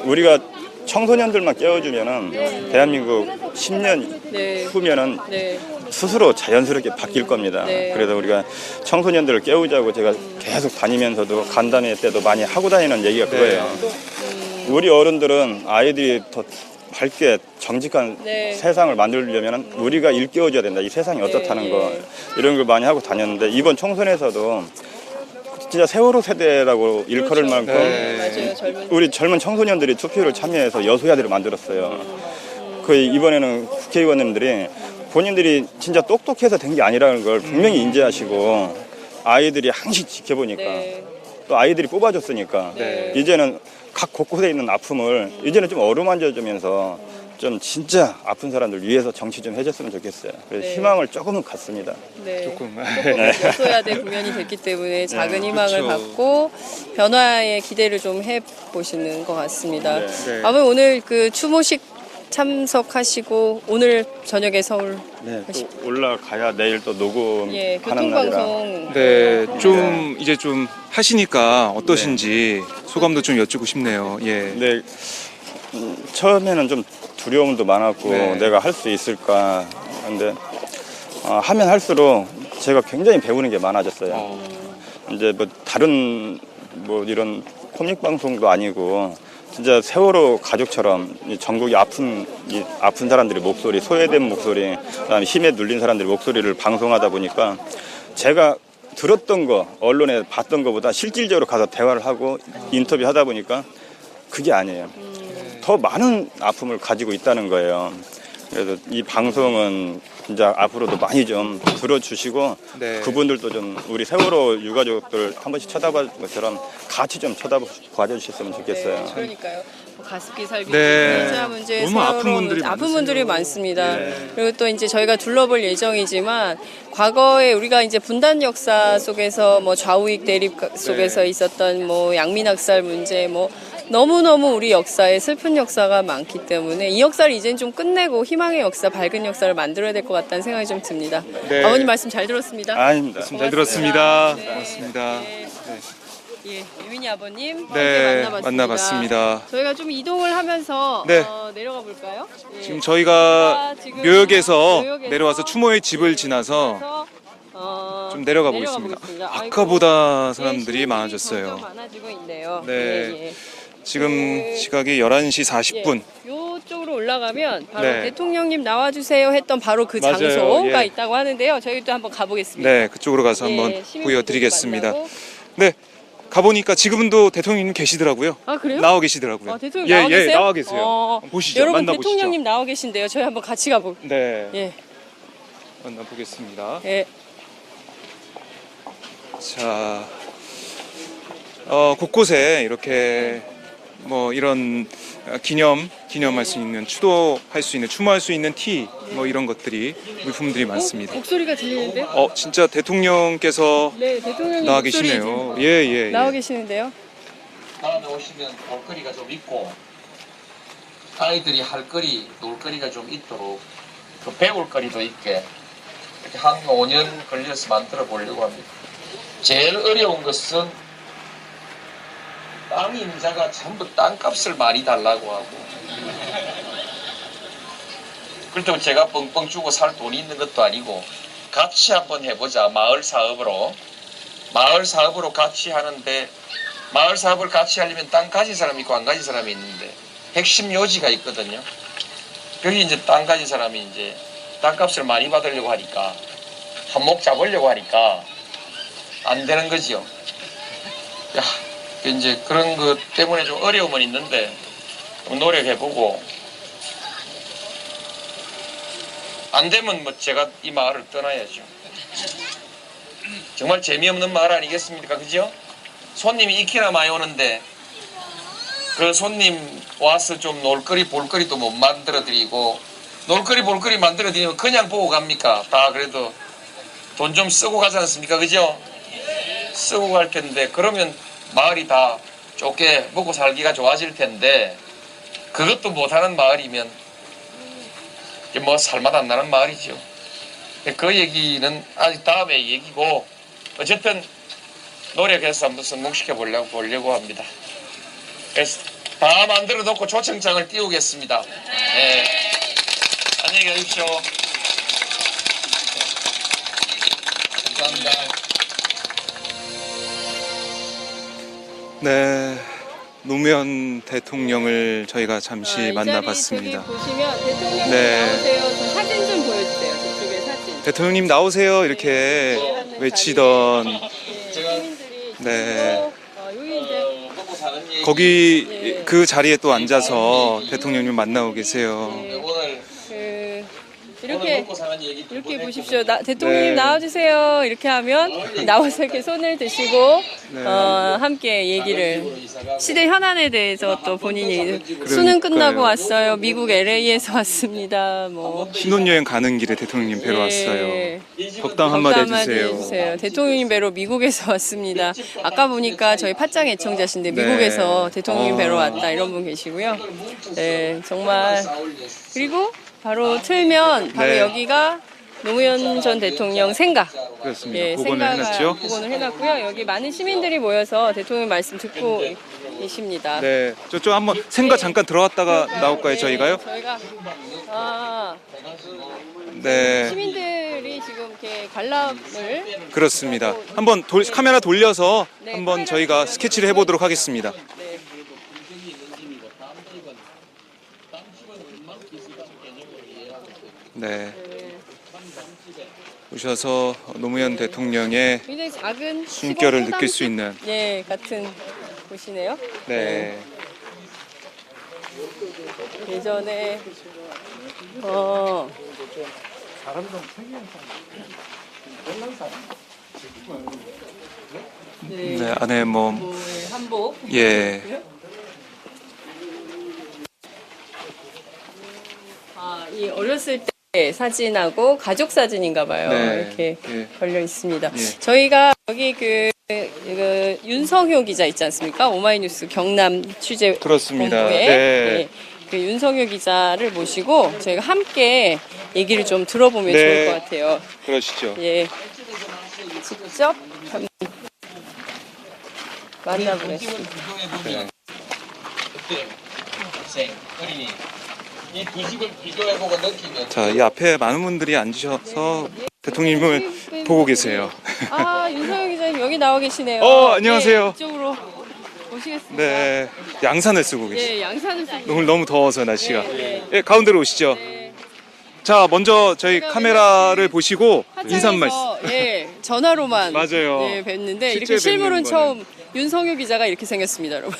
우리가 청소년들만 깨워주면은 대한민국 10년 후면은 스스로 자연스럽게 바뀔 겁니다. 그래서 우리가 청소년들을 깨우자고 제가 계속 다니면서도 간담회 때도 많이 하고 다니는 얘기가 그거예요. 우리 어른들은 아이들이 더 밝게 정직한 세상을 만들려면 우리가 일깨워줘야 된다. 이 세상이 어떻다는 거 이런 걸 많이 하고 다녔는데 이번 총선에서도 진짜 세월호 세대라고 일컬을 만큼 맞아요. 우리 젊은 청소년들이 투표를 참여해서 여소야대를 만들었어요. 이번에는 국회의원님들이 본인들이 진짜 똑똑해서 된 게 아니라는 걸 분명히 인지하시고 아이들이 항시 지켜보니까 또 아이들이 뽑아줬으니까 이제는 각 곳곳에 있는 아픔을 이제는 좀 어루만져주면서 좀 진짜 아픈 사람들 위해서 정치 좀 해줬으면 좋겠어요. 그래서 희망을 조금은 갖습니다. 조금. 없어야될 국면이 됐기 때문에 작은 희망을 갖고 변화의 기대를 좀 해보시는 것 같습니다. 아무튼 오늘 추모식 참석하시고 오늘 저녁에 서울 또 올라가야 내일 또 녹음하는 날이라. 교통방송 좀 이제 좀 하시니까 어떠신지 소감도 좀 여쭙고 싶네요. 네, 처음에는 좀 두려움도 많았고 내가 할 수 있을까. 근데 하면 할수록 제가 굉장히 배우는 게 많아졌어요. 이제 다른 이런 코믹 방송도 아니고 진짜 세월호 가족처럼 전국이 아픈 사람들의 목소리, 소외된 목소리, 그다음에 힘에 눌린 사람들의 목소리를 방송하다 보니까 제가 들었던 거, 언론에 봤던 것보다 실질적으로 가서 대화를 하고 인터뷰 하다 보니까 그게 아니에요. 더 많은 아픔을 가지고 있다는 거예요. 그래서 이 방송은 진짜 앞으로도 많이 좀 들어주시고 네. 그분들도 좀 우리 세월호 유가족들 한 번씩 쳐다봐 것처럼 같이 좀 쳐다봐 주셨으면 좋겠어요. 네, 그러니까요. 뭐 가습기 살균, 네. 피해자 문제, 너무 아픈 세월호 분들이 문제, 아픈 많으세요. 분들이 많습니다. 네. 그리고 또 이제 저희가 둘러볼 예정이지만 과거에 우리가 이제 분단 역사 속에서 뭐 좌우익 대립 속에서 네. 있었던 뭐 양민학살 문제 뭐 너무너무 우리 역사에 슬픈 역사가 많기 때문에 이 역사를 이젠 좀 끝내고 희망의 역사, 밝은 역사를 만들어야 될 것 같다는 생각이 좀 듭니다. 네. 아버님 말씀 잘 들었습니다. 아닙니다. 잘 들었습니다. 네. 고맙습니다. 네. 예, 유민희 아버님 네, 함께 만나봤습니다. 저희가 좀 이동을 하면서 네. 내려가 볼까요? 예. 지금 저희가 지금 묘역에서 묘역에서 내려와서 추모의 집을 지나서 그래서, 좀 내려가 보겠습니다. 아까보다 사람들이 많아졌어요. 점점 많아지고 있네요. 네. 예, 예. 지금 시각이 11시 40분. 이쪽으로 올라가면 바로 네. 대통령님 나와주세요 했던 바로 그 맞아요. 장소가 예. 있다고 하는데요. 저희도 한번 가보겠습니다. 네, 그쪽으로 가서 예, 한번 시민분들도 보여드리겠습니다. 만나고. 네, 가보니까 지금도 대통령님 계시더라고요. 아, 그래요? 나와 계시더라고요. 대통령 예, 나와 계세요? 예, 나와 계세요. 보시죠. 여러분 만나보시죠. 대통령님 나와 계신데요. 저희 한번 같이 가보. 네, 예, 만나보겠습니다. 예. 자, 곳곳에 이렇게 뭐 이런 기념할 수 있는, 추도할 수 있는, 추모할 수 있는 티, 뭐 이런 것들이, 물품들이 많습니다. 목소리가 들리는데? 진짜 대통령께서 네, 대통령님 나와 목소리 계시네요. 지금 예. 나와 계시는데요. 다음에 오시면 볼거리가 좀 있고 아이들이 할 거리, 놀거리가 좀 있도록 또 배울 거리도 있게 이렇게 한 5년 걸려서 만들어 보려고 합니다. 제일 어려운 것은 땅 임자가 전부 땅값을 많이 달라고 하고 그렇다고 제가 뻥뻥 주고 살 돈이 있는 것도 아니고 같이 한번 해보자. 마을 사업으로 같이 하는데 마을 사업을 같이 하려면 땅 가진 사람이 있고 안 가진 사람이 있는데 핵심 요지가 있거든요. 여기 이제 땅 가진 사람이 이제 땅값을 많이 받으려고 하니까 한몫 잡으려고 하니까 안 되는 거지요. 야, 이제 그런 것 때문에 좀 어려움은 있는데 노력해보고 안 되면 뭐 제가 이 마을을 떠나야죠. 정말 재미없는 마을 아니겠습니까? 그죠? 손님이 익히나 많이 오는데 그 손님 와서 좀 놀거리 볼거리도 못 만들어드리고 놀거리 볼거리 만들어드리면 그냥 보고 갑니까? 다 그래도 돈 좀 쓰고 가지 않습니까? 그죠? 쓰고 갈 텐데 그러면 마을이 다 좋게 먹고 살기가 좋아질 텐데 그것도 못하는 마을이면 뭐 살맛 안 나는 마을이죠. 그 얘기는 아직 다음에 얘기고 어쨌든 노력해서 한번 성공시켜 보려고 합니다. 그래서 다 만들어 놓고 초청장을 띄우겠습니다. 네. 안녕히 가십시오. 감사합니다. 네, 노무현 대통령을 저희가 잠시 이 만나봤습니다. 자리 저기 보시면 대통령님 네. 나오세요. 저 사진 좀 보여주세요. 저쪽에 사진. 대통령님 나오세요 이렇게 외치던 시민들이 네. 여기 이제 먹고 사는 얘기 거기 그 자리에 또 앉아서 대통령님 만나고 계세요. 오늘 이렇게 먹고 사는 얘기 이렇게 보십시오. 대통령님 네. 나와주세요. 이렇게 하면 나와서 이렇게 손을 드시고 네. 함께 얘기를 시대 현안에 대해서 또 본인이 수능 끝나고 왔어요. 미국 LA에서 왔습니다. 뭐 신혼여행 가는 길에 대통령님 뵈러 왔어요. 예. 덕담 한마디 해주세요. 대통령님 뵈러 미국에서 왔습니다. 아까 보니까 저희 팟짱 애청자신데 네. 미국에서 대통령님 뵈러 왔다 이런 분 계시고요. 네, 정말 그리고 바로 틀면 바로 네. 여기가 노무현 전 대통령 생가. 그렇습니다. 예, 복원을 해놨죠. 복원을 해놨고요. 여기 많은 시민들이 모여서 대통령 말씀 듣고 계십니다. 네, 저쪽 한번 생가 잠깐 들어갔다가 나올까요, 저희가요? 저희가 네, 시민들이 지금 이렇게 관람을 그렇습니다. 한번 카메라 돌려서 네, 한번 카메라 저희가 돌려서 스케치를 해보도록 하겠습니다. 네. 네, 오셔서 노무현 대통령의 굉장히 작은 숨결을 시골 느낄 수 있는 예, 같은 곳이네요. 네. 예전에 네, 안에 뭐 한복. 예. 이 어렸을 때 사진하고 가족 사진인가 봐요. 네. 이렇게 예. 걸려 있습니다. 예. 저희가 여기 그 윤성효 기자 있지 않습니까? 오마이뉴스 경남 취재 그렇습니다. 본부에 네. 그 윤성효 기자를 모시고 저희가 함께 얘기를 좀 들어보면 네. 좋을 것 같아요. 그러시죠. 예. 직접 만나보겠습니다. 네. 학생, 어린이 이 두 집을 비교해보고 느끼면 자, 이 앞에 많은 분들이 앉으셔서 대통령님을 보고 계세요. 윤성효 기자님 여기 나와 계시네요. 안녕하세요. 네, 이쪽으로 오시겠습니다. 네, 양산을 쓰고 계시죠. 예, 양산을 쓰고 오늘 너무 더워서 날씨가. 네. 예, 가운데로 오시죠. 자, 먼저 저희 카메라를 보시고 인사 한 말씀. 예, 전화로만 맞아요. 예, 뵀는데 실제 이렇게 실물은 뵙는 처음 윤성효 기자가 이렇게 생겼습니다, 여러분.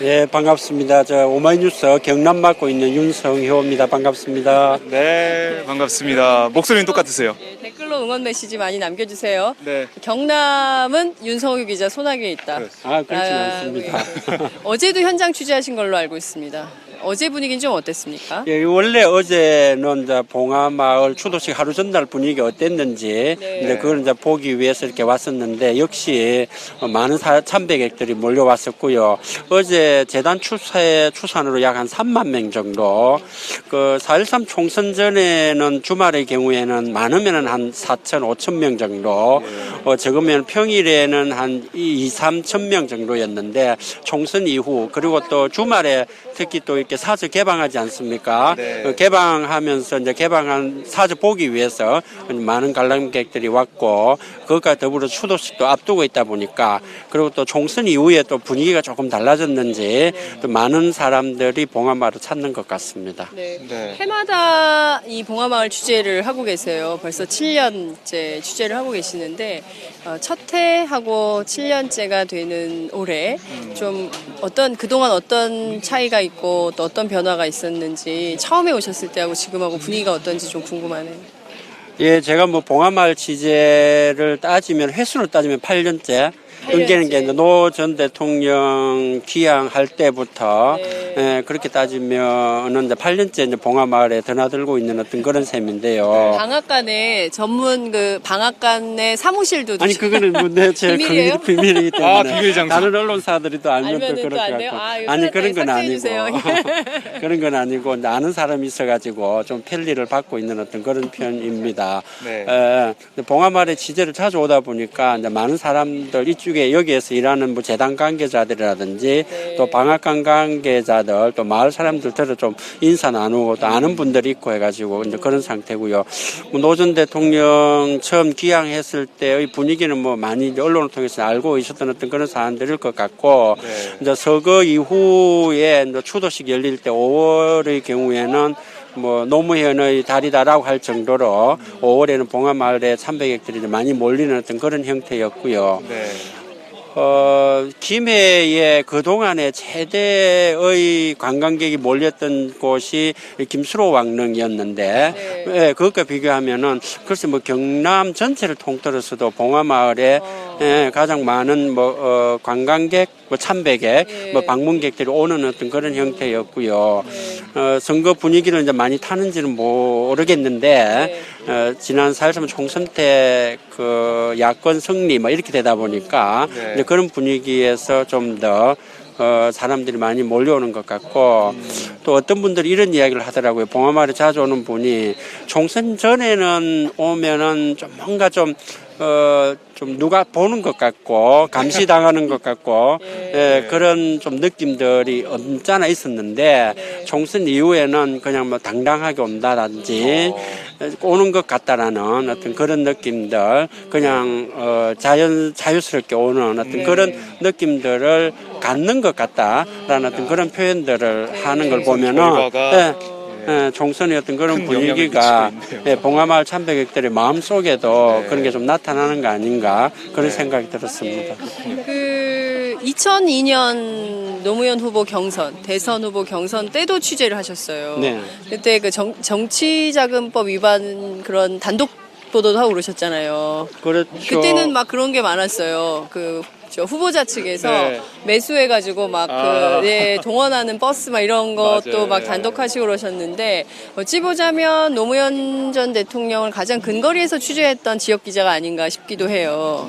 예, 반갑습니다. 저 오마이뉴스 경남 맡고 있는 윤성효입니다. 반갑습니다. 네, 반갑습니다. 목소리는 똑같으세요. 예, 댓글로 응원 메시지 많이 남겨주세요. 네. 경남은 윤성효 기자 손아귀에 있다. 아, 그렇진 않습니다. 네. 어제도 현장 취재하신 걸로 알고 있습니다. 어제 분위기는 좀 어땠습니까? 예, 원래 어제는 이제 봉화마을 추도식 하루 전날 분위기 어땠는지 네. 이제 그걸 이제 보기 위해서 이렇게 왔었는데 역시 많은 참배객들이 몰려왔었고요. 어제 재단 추산으로 약 한 3만 명 정도. 그 4.13 총선 전에는 주말의 경우에는 많으면은 한 4천, 5천 명 정도. 적으면 평일에는 한 2, 3천 명 정도였는데 총선 이후 그리고 또 주말에 특히 또 이렇게 사저 개방하지 않습니까? 네. 개방하면서 이제 개방한 사저 보기 위해서 많은 관람객들이 왔고 그것과 더불어 추도식도 앞두고 있다 보니까 그리고 또 총선 이후에 또 분위기가 조금 달라졌는지 또 많은 사람들이 봉화마을을 찾는 것 같습니다. 네. 네. 해마다 이 봉화마을 취재를 하고 계세요. 벌써 7년째 취재를 하고 계시는데 첫 해하고 7년째가 되는 올해 좀 그동안 어떤 차이가 있고 또 어떤 변화가 있었는지 처음에 오셨을 때하고 지금하고 분위기가 어떤지 좀 궁금하네요. 예, 제가 뭐 봉화마을 취재를 따지면 횟수로 따지면 8년째. 끊기는 게 노 전 대통령 귀향할 때부터 예, 그렇게 따지면은 이제 8년째 이제 봉화마을에 드나들고 있는 어떤 그런 셈인데요. 방앗간에 전문 방앗간의 사무실도 아니 그거는 뭐제 비밀이에요? 비밀이기 때문에 비밀 장소. 다른 언론사들이 또 알면 또 알면은 그럴 또 것 안 돼요? 같고 이거 그런 건 아니고 삭제해주세요. 그런 건 아니고 이제 아는 사람이 있어가지고 좀 편리를 받고 있는 어떤 그런 편입니다. 네. 봉화마을에 취재를 자주 오다 보니까 이제 많은 사람들 이쪽에 여기에서 일하는 뭐 재단 관계자들이라든지 또 방앗간 관계자들 또 마을 사람들들은 좀 인사 나누고 또 아는 분들이 있고 해가지고 이제 그런 상태고요. 뭐 노 전 대통령 처음 귀향했을 때의 분위기는 뭐 많이 이제 언론을 통해서 알고 있었던 어떤 그런 사안들일 것 같고 이제 서거 이후에 이제 추도식 열릴 때 5월의 경우에는 뭐 노무현의 달이다라고 할 정도로 5월에는 봉화마을에 참배객들이 많이 몰리는 어떤 그런 형태였고요. 네. 김해에 그동안에 최대의 관광객이 몰렸던 곳이 김수로 왕릉이었는데, 예, 그것과 비교하면은, 글쎄 뭐 경남 전체를 통틀어서도 봉화마을에 예, 가장 많은 관광객, 참배객, 방문객들이 오는 어떤 그런 형태였고요. 선거 분위기를 이제 많이 타는지는 모르겠는데, 지난 4.13 총선 때 그 야권 승리 이렇게 되다 보니까 이제 그런 분위기에서 좀 더 사람들이 많이 몰려오는 것 같고 또 어떤 분들이 이런 이야기를 하더라고요. 봉화마을에 자주 오는 분이 총선 전에는 오면은 좀 뭔가 좀 누가 보는 것 같고 감시당하는 것 같고 그런 좀 느낌들이 없잖아 있었는데 총선 이후에는 그냥 뭐 당당하게 온다든지 오는 것 같다라는 어떤 그런 느낌들 그냥 자유스럽게 오는 어떤 그런 느낌들을 갖는 것 같다라는 어떤 그런 표현들을 하는 걸 보면은 총선의 어떤 그런 큰 영향을 분위기가 미치고 있네요. 봉하마을 참배객들의 마음 속에도 그런 게 좀 나타나는 거 아닌가 그런 생각이 들었습니다. 그 2002년 노무현 후보 경선, 대선 후보 경선 때도 취재를 하셨어요. 네. 그때 그 정치자금법 위반 그런 단독 보도도 하고 그러셨잖아요. 그렇죠. 그때는 막 그런 게 많았어요. 저 후보자 측에서 네. 매수해가지고 막 동원하는 버스 막 이런 것도 맞아요. 막 네. 단독하시고 그러셨는데 어찌 보자면 노무현 전 대통령을 가장 근거리에서 취재했던 지역 기자가 아닌가 싶기도 해요.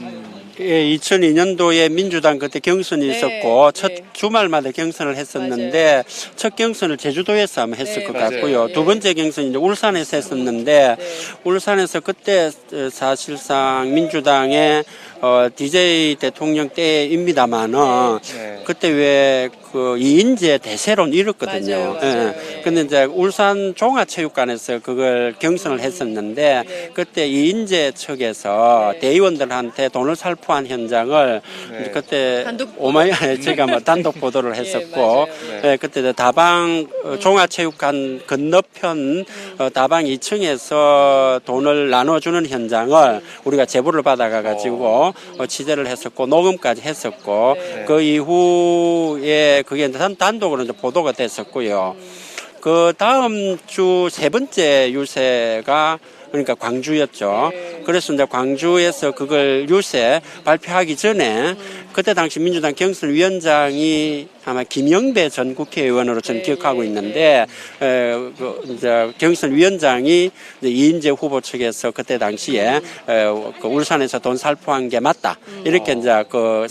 예, 2002년도에 민주당 그때 경선이 네, 있었고 첫 네. 주말마다 경선을 했었는데 첫 경선을 제주도에서 아마 했을 네, 것 맞아요. 같고요. 예. 두 번째 경선이 이제 울산에서 했었는데 네. 울산에서 그때 사실상 민주당의 DJ 대통령 때입니다만은 네. 그때 왜 그 이인재 대세론 이뤘거든요. 맞아요. 예. 근데 이제 울산 종합체육관에서 그걸 경선을 했었는데 네. 그때 이인재 측에서 네. 대의원들한테 돈을 살포한 현장을 네. 그때 단독 오마이갓에 제가 뭐 단독 보도를 했었고 맞아요. 예, 그때 이제 다방 종합체육관 건너편 다방 2층에서 돈을 나눠주는 현장을 우리가 제보를 받아가 가지고 취재를 했었고 녹음까지 했었고 그 이후에 그게 이제 단독으로 이제 보도가 됐었고요. 그 다음 주 세 번째 유세가 그러니까 광주였죠. 그래서 이제 광주에서 그걸 유세 발표하기 전에 그때 당시 민주당 경선위원장이 아마 김영배 전 국회의원으로 저는 기억하고 있는데 이제 경선위원장이 이제 이인재 후보 측에서 그때 당시에 그 울산에서 돈 살포한 게 맞다 이렇게 이제 그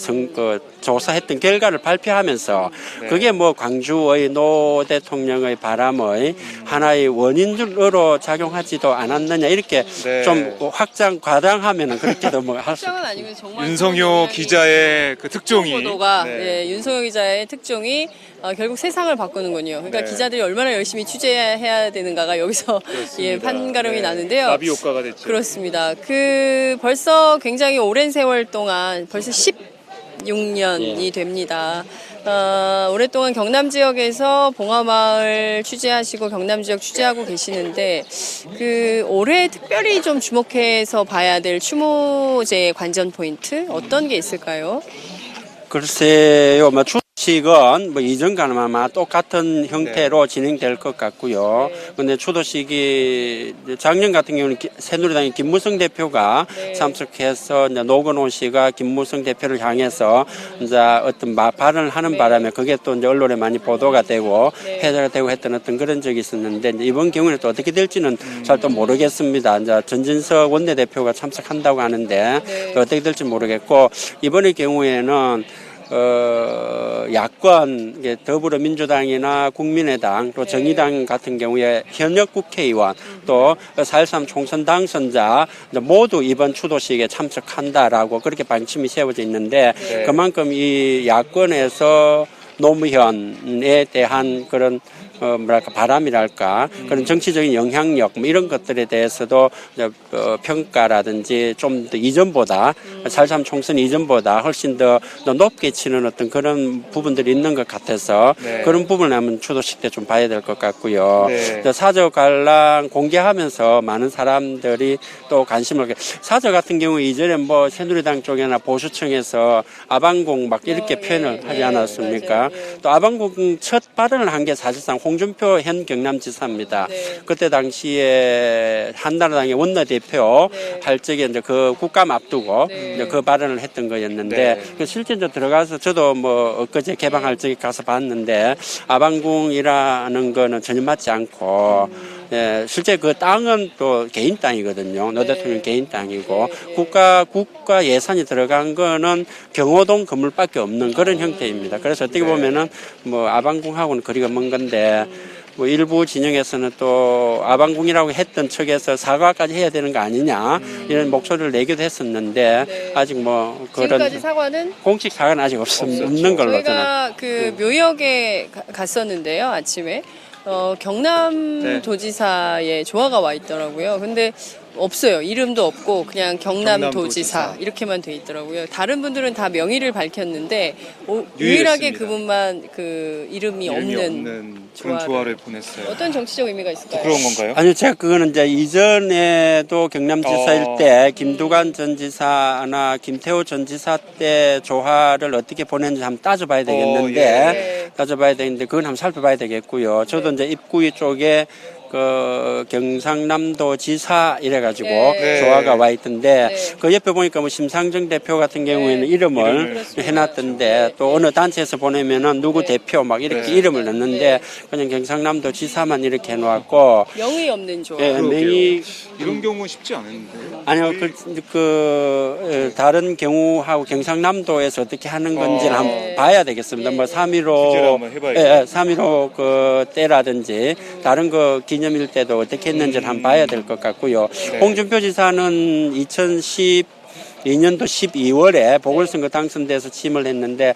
조사했던 결과를 발표하면서 그게 뭐 광주의 노 대통령의 바람의 하나의 원인으로 작용하지도 않았느냐 이렇게 좀 확장 과장하면은 그렇게도 뭐 할 수. 확장은 아니고 정말 윤성효 기자의 그 특종이 보도가 윤성효 기자의 특종이 결국 세상을 바꾸는군요. 그러니까 네. 기자들이 얼마나 열심히 취재해야 되는가가 여기서 판가름이 나는데요. 나비 효과가 됐죠. 그렇습니다. 벌써 굉장히 오랜 세월 동안 벌써 16년이 됩니다. 오랫동안 경남 지역에서 봉하마을 취재하시고 경남 지역 취재하고 계시는데 올해 특별히 좀 주목해서 봐야 될 추모제의 관전 포인트 어떤 게 있을까요? 글쎄요, 뭐 추도식은 뭐 이전과는 아마 똑같은 형태로 진행될 것 같고요. 근데 추도식이 작년 같은 경우는 새누리당의 김무성 대표가 참석해서 이제 노건호 씨가 김무성 대표를 향해서 이제 어떤 발언을 하는 바람에 그게 또 이제 언론에 많이 보도가 되고 회자가 되고 했던 어떤 그런 적이 있었는데 이제 이번 경우는 또 어떻게 될지는 잘 또 모르겠습니다. 이제 전진석 원내대표가 참석한다고 하는데 또 어떻게 될지 모르겠고 이번의 경우에는 야권 더불어민주당이나 국민의당 또 정의당 같은 경우에 현역 국회의원 또 4.13 총선 당선자 모두 이번 추도식에 참석한다라고 그렇게 방침이 세워져 있는데 그만큼 이 야권에서 노무현에 대한 그런 바람이랄까 그런 정치적인 영향력 뭐 이런 것들에 대해서도 평가라든지 좀 더 이전보다 4.13 총선 이전보다 훨씬 더 높게 치는 어떤 그런 부분들이 있는 것 같아서 그런 부분을 한번 추도식 때 좀 봐야 될 것 같고요. 사저 관람 공개하면서 많은 사람들이 또 관심을 사저 같은 경우 이전에 뭐 새누리당 쪽이나 보수층에서 아방궁 막 이렇게 표현을 하지 않았습니까? 또 아방궁 첫 발언을 한 게 사실상 홍준표 현 경남지사입니다. 그때 당시에 한나라당의 원내대표 할 적에 이제 그 국감 앞두고 이제 그 발언을 했던 거였는데 실제 이제 들어가서 저도 뭐 엊그제 개방할 적에 가서 봤는데 아방궁이라는 거는 전혀 맞지 않고 실제 그 땅은 또 개인 땅이거든요. 노 대통령 개인 땅이고 국가 예산이 들어간 거는 경호동 건물밖에 없는 그런 형태입니다. 그래서 어떻게 보면은 뭐 아방궁하고는 거리가 먼 건데 뭐 일부 진영에서는 또 아방궁이라고 했던 측에서 사과까지 해야 되는 거 아니냐 이런 목소리를 내기도 했었는데 아직 뭐 그런 지금까지 사과는 공식 사과는 아직 없는 걸로 저희가 묘역에 갔었는데요 아침에 경남 도지사의 조화가 와 있더라고요. 근데 없어요. 이름도 없고 그냥 경남도지사 경남도지사. 이렇게만 돼 있더라고요. 다른 분들은 다 명의를 밝혔는데 유일하게 유일했습니다. 그분만 그 이름이 없는 그런 조화를. 조화를 보냈어요. 어떤 정치적 의미가 있을까요? 그런 건가요? 아니요, 제가 그거는 이제 이전에도 경남지사일 때 김두관 전 지사나 김태호 전 지사 때 조화를 어떻게 보냈는지 한번 따져봐야 되겠는데, 네. 따져봐야 되겠는데, 그건 한번 살펴봐야 되겠고요. 저도 이제 입구위 쪽에 그 경상남도 지사 이래가지고 네. 조화가 와 있던데 네. 그 옆에 보니까 뭐 심상정 대표 같은 경우에는 네. 이름을 그렇습니다. 해놨던데 네. 또 어느 단체에서 보내면은 누구 네. 대표 막 이렇게 네. 이름을 넣는데 네. 그냥 경상남도 지사만 이렇게 해놓았고 명의 없는 조화. 예, 명의 이런 경우는 쉽지 않은데. 아니요, 다른 경우하고 경상남도에서 어떻게 하는 건지를 한번 봐야 되겠습니다. 뭐 규제를 3.15, 한번 해봐야겠네요. 3.15 그 때라든지 다른 그 기념일 때도 어떻게 했는지를 한번 봐야 될 것 같고요. 네. 홍준표 지사는 2012년도 12월에 보궐선거 당선돼서 취임을 했는데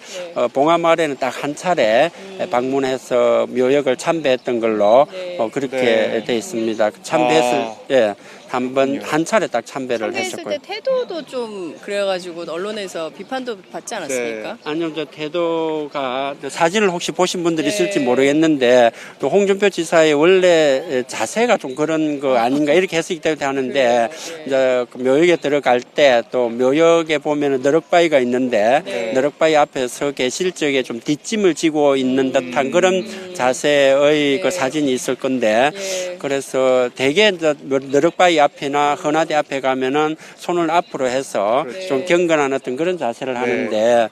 봉화마을에는 딱 한 차례 방문해서 묘역을 참배했던 걸로 그렇게 네. 돼 있습니다. 참배했을 때 한 차례 딱 참배를 참배했을 했었고요. 때 태도도 좀 그래가지고 언론에서 비판도 받지 않았습니까? 아니요, 저 태도가 사진을 혹시 보신 분들이 있을지 모르겠는데 또 홍준표 지사의 원래 자세가 좀 그런 거 아닌가 이렇게 해석이 되고 하는데 이제 그 묘역에 들어갈 때 또 묘역에 보면은 너럭바위가 있는데 너럭바위 앞에 서 계실 적에 좀 뒷짐을 지고 있는 듯한 그런 자세의 그 사진이 있을 건데 그래서 대개 이제 너럭바위 앞이나 헌화대 앞에 가면은 손을 앞으로 해서 좀 경건한 어떤 그런 자세를 하는데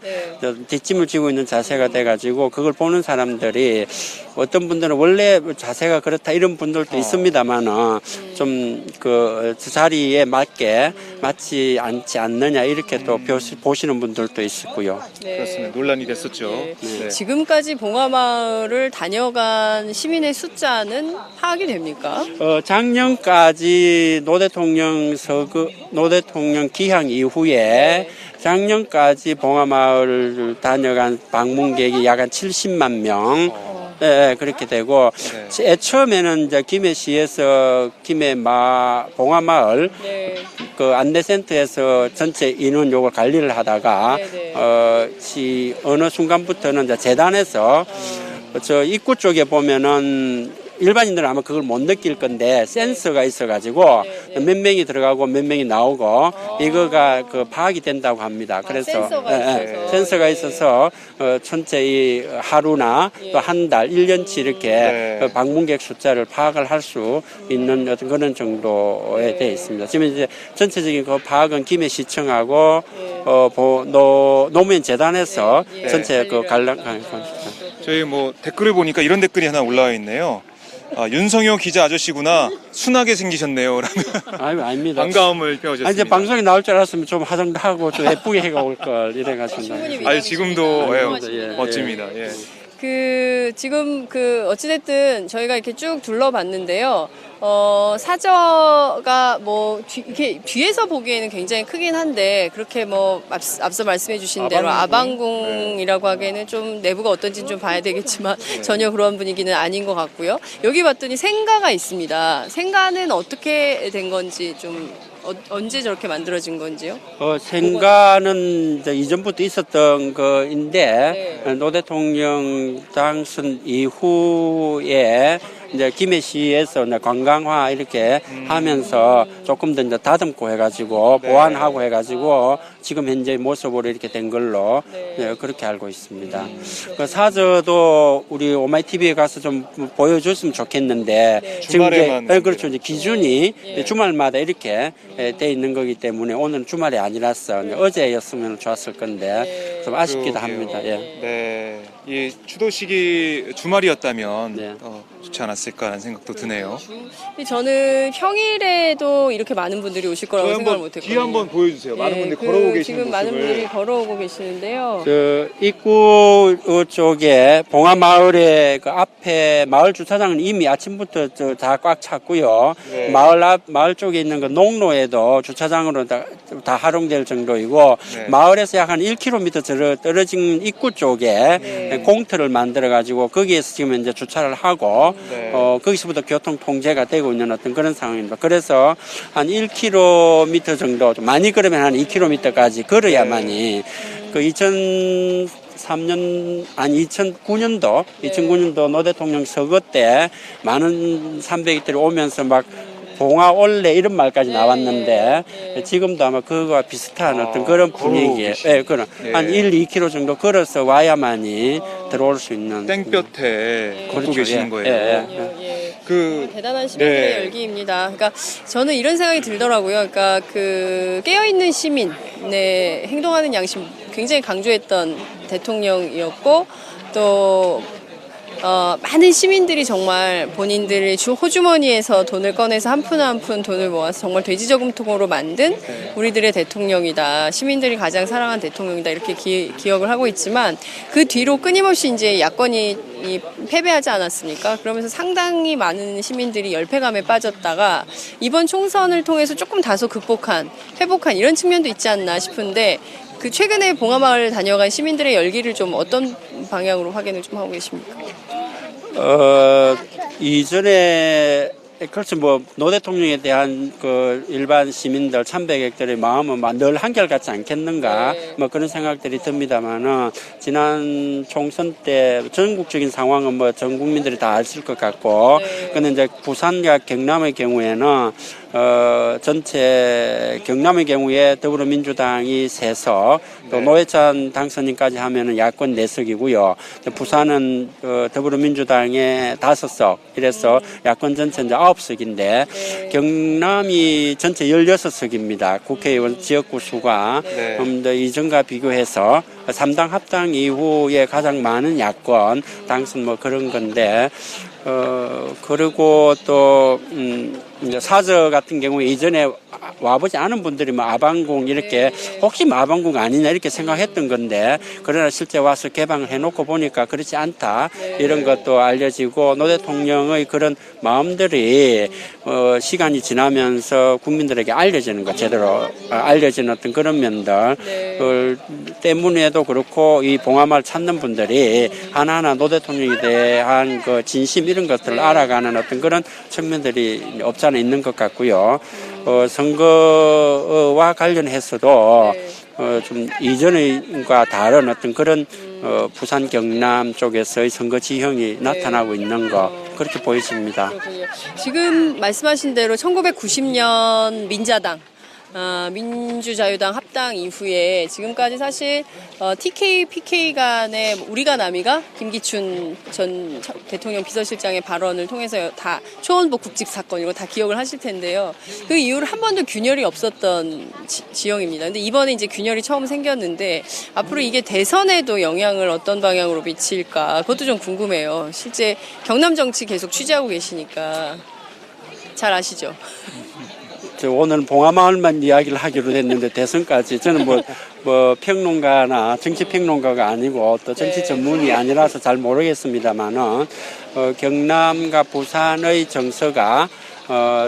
뒷짐을 지고 있는 자세가 돼가지고 그걸 보는 사람들이 어떤 분들은 원래 자세가 그렇다 이런 분들도 있습니다만은 좀 그 자리에 맞지 않지 않느냐 이렇게 또 보시는 분들도 있고요. 그렇습니다. 논란이 됐었죠. 네. 지금까지 봉화마을을 다녀간 시민의 숫자는 파악이 됩니까? 작년까지 노 대통령 기항 이후에 작년까지 봉화마을을 다녀간 방문객이 약 한 70만 명. 네, 그렇게 되고 처음에는 이제 김해시에서 봉화마을 그 안내센터에서 전체 인원 요걸 관리를 하다가 어느 순간부터는 이제 재단에서 저 입구 쪽에 보면은 일반인들은 아마 그걸 못 느낄 건데 센서가 있어가지고 몇 명이 들어가고 몇 명이 나오고 이거가 그 파악이 된다고 합니다. 그래서 센서가 있어서 전체 이 하루나 또 한 달, 1년치 이렇게 그 방문객 숫자를 파악을 할 수 있는 어떤 그런 정도에 되어 있습니다. 지금 이제 전체적인 그 파악은 김해시청하고 노무현 재단에서 전체 그 저희 뭐 댓글을 보니까 이런 댓글이 하나 올라와 있네요. 윤성효 기자 아저씨구나. 순하게 생기셨네요. 라는 아유, 아닙니다. 반가움을 표하셨습니다. 이제 방송에 나올 줄 알았으면 좀 화장도 하고 좀 예쁘게 해가 올 걸 이래가지고. 아니 지금도 훌륭하십니다. 멋집니다. 예. 지금 어찌됐든 저희가 이렇게 쭉 둘러봤는데요. 사저가 뭐 이렇게 뒤에서 보기에는 굉장히 크긴 한데 그렇게 뭐 앞서 말씀해 주신 대로 아방궁이라고 하기에는 좀 내부가 어떤지는 좀 봐야 되겠지만 전혀 그런 분위기는 아닌 것 같고요. 여기 봤더니 생가가 있습니다. 생가는 어떻게 된 건지 좀 언제 저렇게 만들어진 건지요? 생가는 이제 이전부터 있었던 거인데 노 대통령 당선 이후에 이제 김해시에서 관광화 이렇게 하면서 조금 더 이제 다듬고 해가지고 보완하고 해가지고 지금 현재 모습으로 이렇게 된 걸로 그렇게 알고 있습니다. 그 사저도 우리 오마이 TV에 가서 좀 보여줬으면 좋겠는데 지금 이제 그렇죠. 이제 기준이 주말마다 이렇게 돼 있는 거기 때문에 오늘은 주말이 아니라서 어제였으면 좋았을 건데 좀 아쉽기도 합니다. 네, 이 추도식이 주말이었다면 좋지 않았을까라는 생각도 드네요. 저는 평일에도 이렇게 많은 분들이 오실 거라고 생각을 못했거든요. 뒤에 한번 보여주세요. 많은 분들이 걸어오고 계시는 지금 모습을. 많은 분들이 걸어오고 계시는데요. 그 입구 쪽에 봉화마을의 그 앞에 마을 주차장은 이미 아침부터 다 꽉 찼고요. 마을 쪽에 있는 그 농로에도 주차장으로 다 활용될 정도이고 마을에서 약 한 1km 떨어진 입구 쪽에 공터를 만들어 가지고 거기에서 지금 이제 주차를 하고 네. 거기서부터 교통 통제가 되고 있는 어떤 그런 상황입니다. 그래서 한 1km 정도, 좀 많이 걸으면 한 2km까지 걸어야만이 그 2009년도 노 대통령 서거 때 많은参백들이 오면서 막 봉화 올래 이런 말까지 나왔는데 지금도 아마 그거와 비슷한 어떤 그런 분위기에 그런 한 1-2km 정도 걸어서 와야만이 들어올 수 있는 땡볕에 걷고 그렇죠. 계시는 거예요. 그 대단한 시민들의 열기입니다. 그러니까 저는 이런 생각이 들더라고요. 그러니까 그 깨어있는 시민의 행동하는 양심 굉장히 강조했던 대통령이었고 또 많은 시민들이 정말 본인들의 호주머니에서 돈을 꺼내서 한 푼 한 푼 돈을 모아서 정말 돼지저금통으로 만든 우리들의 대통령이다. 시민들이 가장 사랑한 대통령이다. 이렇게 기억을 하고 있지만 그 뒤로 끊임없이 이제 야권이 패배하지 않았습니까? 그러면서 상당히 많은 시민들이 열패감에 빠졌다가 이번 총선을 통해서 조금 다소 회복한 이런 측면도 있지 않나 싶은데 그 최근에 봉하마을 다녀간 시민들의 열기를 좀 어떤 방향으로 확인을 좀 하고 계십니까? 이전에 그렇죠. 노 대통령에 대한 그 일반 시민들, 참배객들의 마음은 늘 한결같지 않겠는가, 그런 생각들이 듭니다만은, 지난 총선 때 전국적인 상황은 전 국민들이 다 아실 것 같고, 근데 이제 부산과 경남의 경우에는, 전체 경남의 경우에 더불어민주당이 3석, 또 노회찬 당선인까지 하면은 야권 4석이고요. 부산은 더불어민주당의 5석, 이래서 야권 전체 이제 9석인데 경남이 전체 16석입니다. 국회의원 지역구 수가 이전과 비교해서 3당 합당 이후에 가장 많은 야권 당선 그런 건데 그리고 또 이제 사저 같은 경우에 이전에 와보지 않은 분들이 아방궁 이렇게 혹시 아방궁 아니냐 이렇게 생각했던 건데 그러나 실제 와서 개방을 해놓고 보니까 그렇지 않다 이런 것도 알려지고 노 대통령의 그런 마음들이 시간이 지나면서 국민들에게 알려지는 것 제대로 알려지는 어떤 그런 면들 때문에도 그렇고 이 봉하마을 찾는 분들이 하나하나 노 대통령에 대한 그 진심 이런 것들을 알아가는 어떤 그런 측면들이 없지 않아 있는 것 같고요. 선거와 관련해서도 좀 이전과 다른 어떤 그런 부산 경남 쪽에서의 선거 지형이 나타나고 있는 거 그렇게 보여집니다. 그렇군요. 지금 말씀하신 대로 1990년 민자당 민주자유당 합당 이후에 지금까지 사실 TK, PK 간의 우리가 남이가 김기춘 전 대통령 비서실장의 발언을 통해서 다 초원복 국집 사건 이거 다 기억을 하실 텐데요. 그 이후로 한 번도 균열이 없었던 지형입니다. 근데 이번에 이제 균열이 처음 생겼는데 앞으로 이게 대선에도 영향을 어떤 방향으로 미칠까 그것도 좀 궁금해요. 실제 경남 정치 계속 취재하고 계시니까 잘 아시죠? 오늘 봉하마을만 이야기를 하기로 됐는데 대선까지 저는 평론가나 정치평론가가 아니고 또 정치 전문이 아니라서 잘 모르겠습니다만은 경남과 부산의 정서가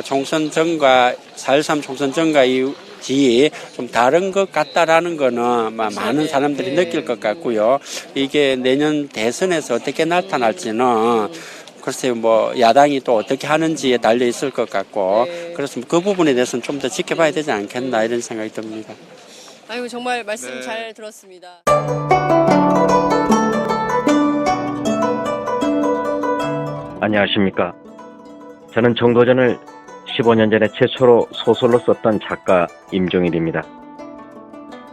총선 전과 4.13 총선 전과 이후지 좀 다른 것 같다라는 거는 많은 사람들이 느낄 것 같고요. 이게 내년 대선에서 어떻게 나타날지는 글쎄요, 야당이 또 어떻게 하는지에 달려 있을 것 같고, 그래서 그 부분에 대해서는 좀 더 지켜봐야 되지 않겠나, 이런 생각이 듭니다. 아이고, 정말 말씀 잘 들었습니다. 안녕하십니까. 저는 정도전을 15년 전에 최초로 소설로 썼던 작가 임종일입니다.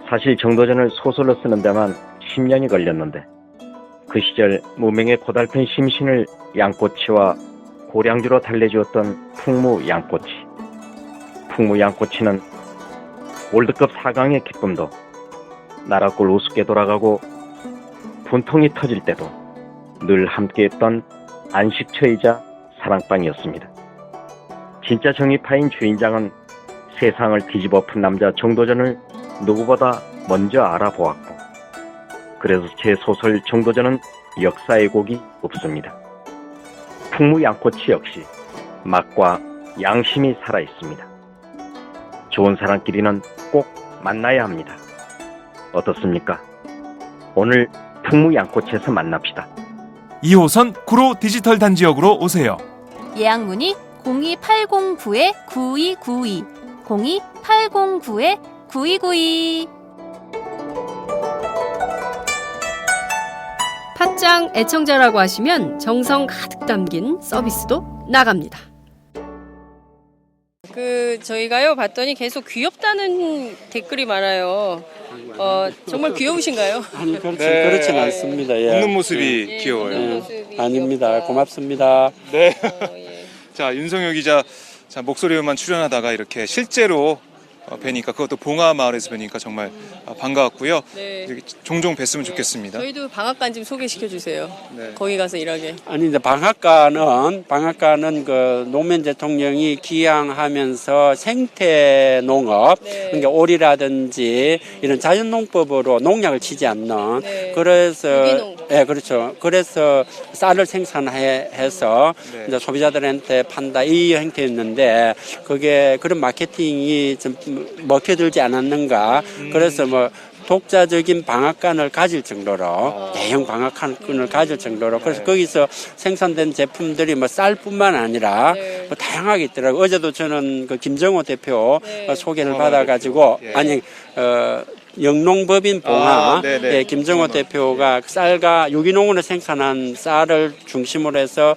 사실 정도전을 소설로 쓰는 데만 10년이 걸렸는데, 그 시절 무명의 고달픈 심신을 양꼬치와 고량주로 달래주었던 풍무양꼬치. 풍무양꼬치는 월드컵 4강의 기쁨도 나라골 우습게 돌아가고 분통이 터질 때도 늘 함께했던 안식처이자 사랑방이었습니다. 진짜 정의파인 주인장은 세상을 뒤집어 푼 남자 정도전을 누구보다 먼저 알아보았고 그래서 제 소설 정도전은 역사의 곡이 없습니다. 풍무양꼬치 역시 맛과 양심이 살아있습니다. 좋은 사람끼리는 꼭 만나야 합니다. 어떻습니까? 오늘 풍무 양꼬치에서 만납시다. 2호선 구로 디지털 단지역으로 오세요. 예약 문의 02809-9292 02809-9292. 팟짱 애청자라고 하시면 정성 가득 담긴 서비스도 나갑니다. 저희가요 봤더니 계속 귀엽다는 댓글이 많아요. 정말 귀여우신가요? 아니 그렇진 않습니다. 예. 웃는 모습이 귀여워요. 웃는 모습이 아닙니다. 귀엽다. 고맙습니다. 네. 예. 자, 윤성효 기자, 자, 목소리로만 출연하다가 이렇게 실제로 뵈니까, 그것도 봉화 마을에서 뵈니까 정말 반가웠고요. 네. 이렇게 종종 뵀으면 좋겠습니다. 저희도 방앗간 좀 소개시켜 주세요. 네. 거기 가서 일하게. 아니 이제 방앗간은 그 노무현 대통령이 기양하면서 생태 농업, 네. 그러니까 오리라든지 이런 자연농법으로 농약을 치지 않는 네. 그래서 유기농. 예, 그렇죠. 그래서 쌀을 생산해서 네. 이제 소비자들한테 판다 이 형태였는데 그게 그런 마케팅이 좀 먹혀들지 않았는가. 그래서 뭐 독자적인 방앗간을 가질 정도로 대형 방앗간을 가질 정도로 그래서 거기서 생산된 제품들이 뭐 쌀뿐만 아니라 네. 뭐 다양하게 있더라고요. 어제도 저는 그 김정호 대표 네. 소개를 받아가지고 예. 아니 영농법인 봉화 네네. 예, 김정호 대표가 쌀과 유기농으로 생산한 쌀을 중심으로 해서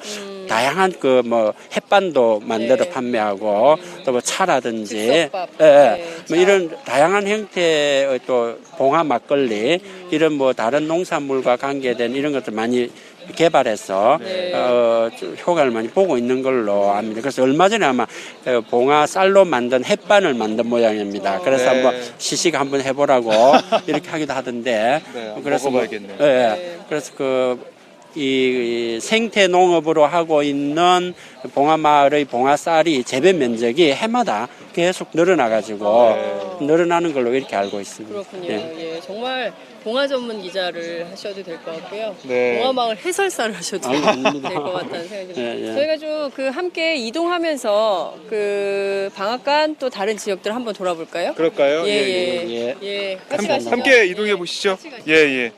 다양한 그 뭐 햇반도 만들어 네. 판매하고 또 뭐 차라든지 즉석밥. 예, 네, 뭐 차. 이런 다양한 형태의 또 봉화 막걸리 이런 뭐 다른 농산물과 관계된 이런 것들 많이 개발해서 네. 좀 효과를 많이 보고 있는 걸로 압니다. 그래서 얼마 전에 아마 봉화 쌀로 만든 햇반을 만든 모양입니다. 그래서 네. 한번 시식 한번 해보라고 이렇게 하기도 하던데. 네, 그래서 먹어봐야겠네요. 예, 네. 그래서 이 생태 농업으로 하고 있는 봉화 마을의 봉화 쌀이 재배 면적이 해마다 계속 늘어나가지고 늘어나는 걸로 이렇게 알고 있습니다. 그렇군요. 예. 예, 정말 봉화 전문 기자를 하셔도 될 것 같고요. 네. 봉화 마을 해설사를 하셔도 아유, 될 아닙니다. 것 같다는 생각이 듭니다. 예, 예. 저희가 좀 그 함께 이동하면서 그 방앗간 또 다른 지역들 한번 돌아볼까요? 그럴까요? 예. 같이 가시죠. 함께 이동해 보시죠. 예, 예.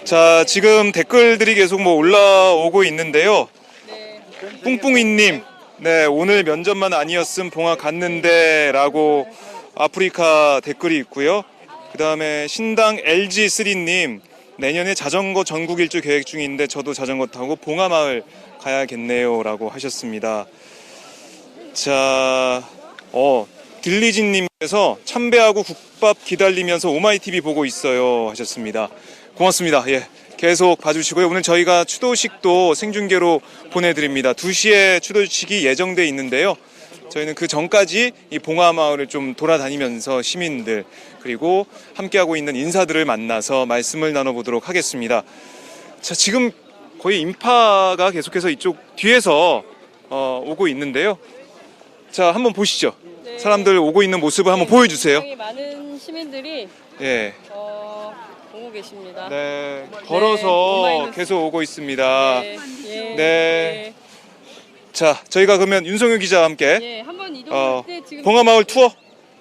자, 지금 댓글들이 계속 뭐 올라오고 있는데요. 뿡뿡이님, 네, 오늘 면접만 아니었음 봉화 갔는데라고 아프리카 댓글이 있고요. 그 다음에 신당 LG3님, 내년에 자전거 전국 일주 계획 중인데 저도 자전거 타고 봉화 마을 가야겠네요라고 하셨습니다. 자, 딜리진님께서 참배하고 국밥 기다리면서 오마이TV 보고 있어요 하셨습니다. 고맙습니다. 예, 계속 봐주시고요. 오늘 저희가 추도식도 생중계로 보내드립니다. 2시에 추도식이 예정돼 있는데요. 저희는 그 전까지 이 봉화 마을을 좀 돌아다니면서 시민들 그리고 함께하고 있는 인사들을 만나서 말씀을 나눠보도록 하겠습니다. 자, 지금 거의 인파가 계속해서 이쪽 뒤에서 오고 있는데요. 자, 한번 보시죠. 네. 사람들 오고 있는 모습을 한번 보여주세요. 굉장히 많은 시민들이 예. 보고 계십니다. 네, 걸어서 오마이뉴스. 계속 오고 있습니다. 네. 네. 자, 저희가 그러면 윤성효 기자와 함께 예, 한번 이동할 때 지금 봉화 마을 투어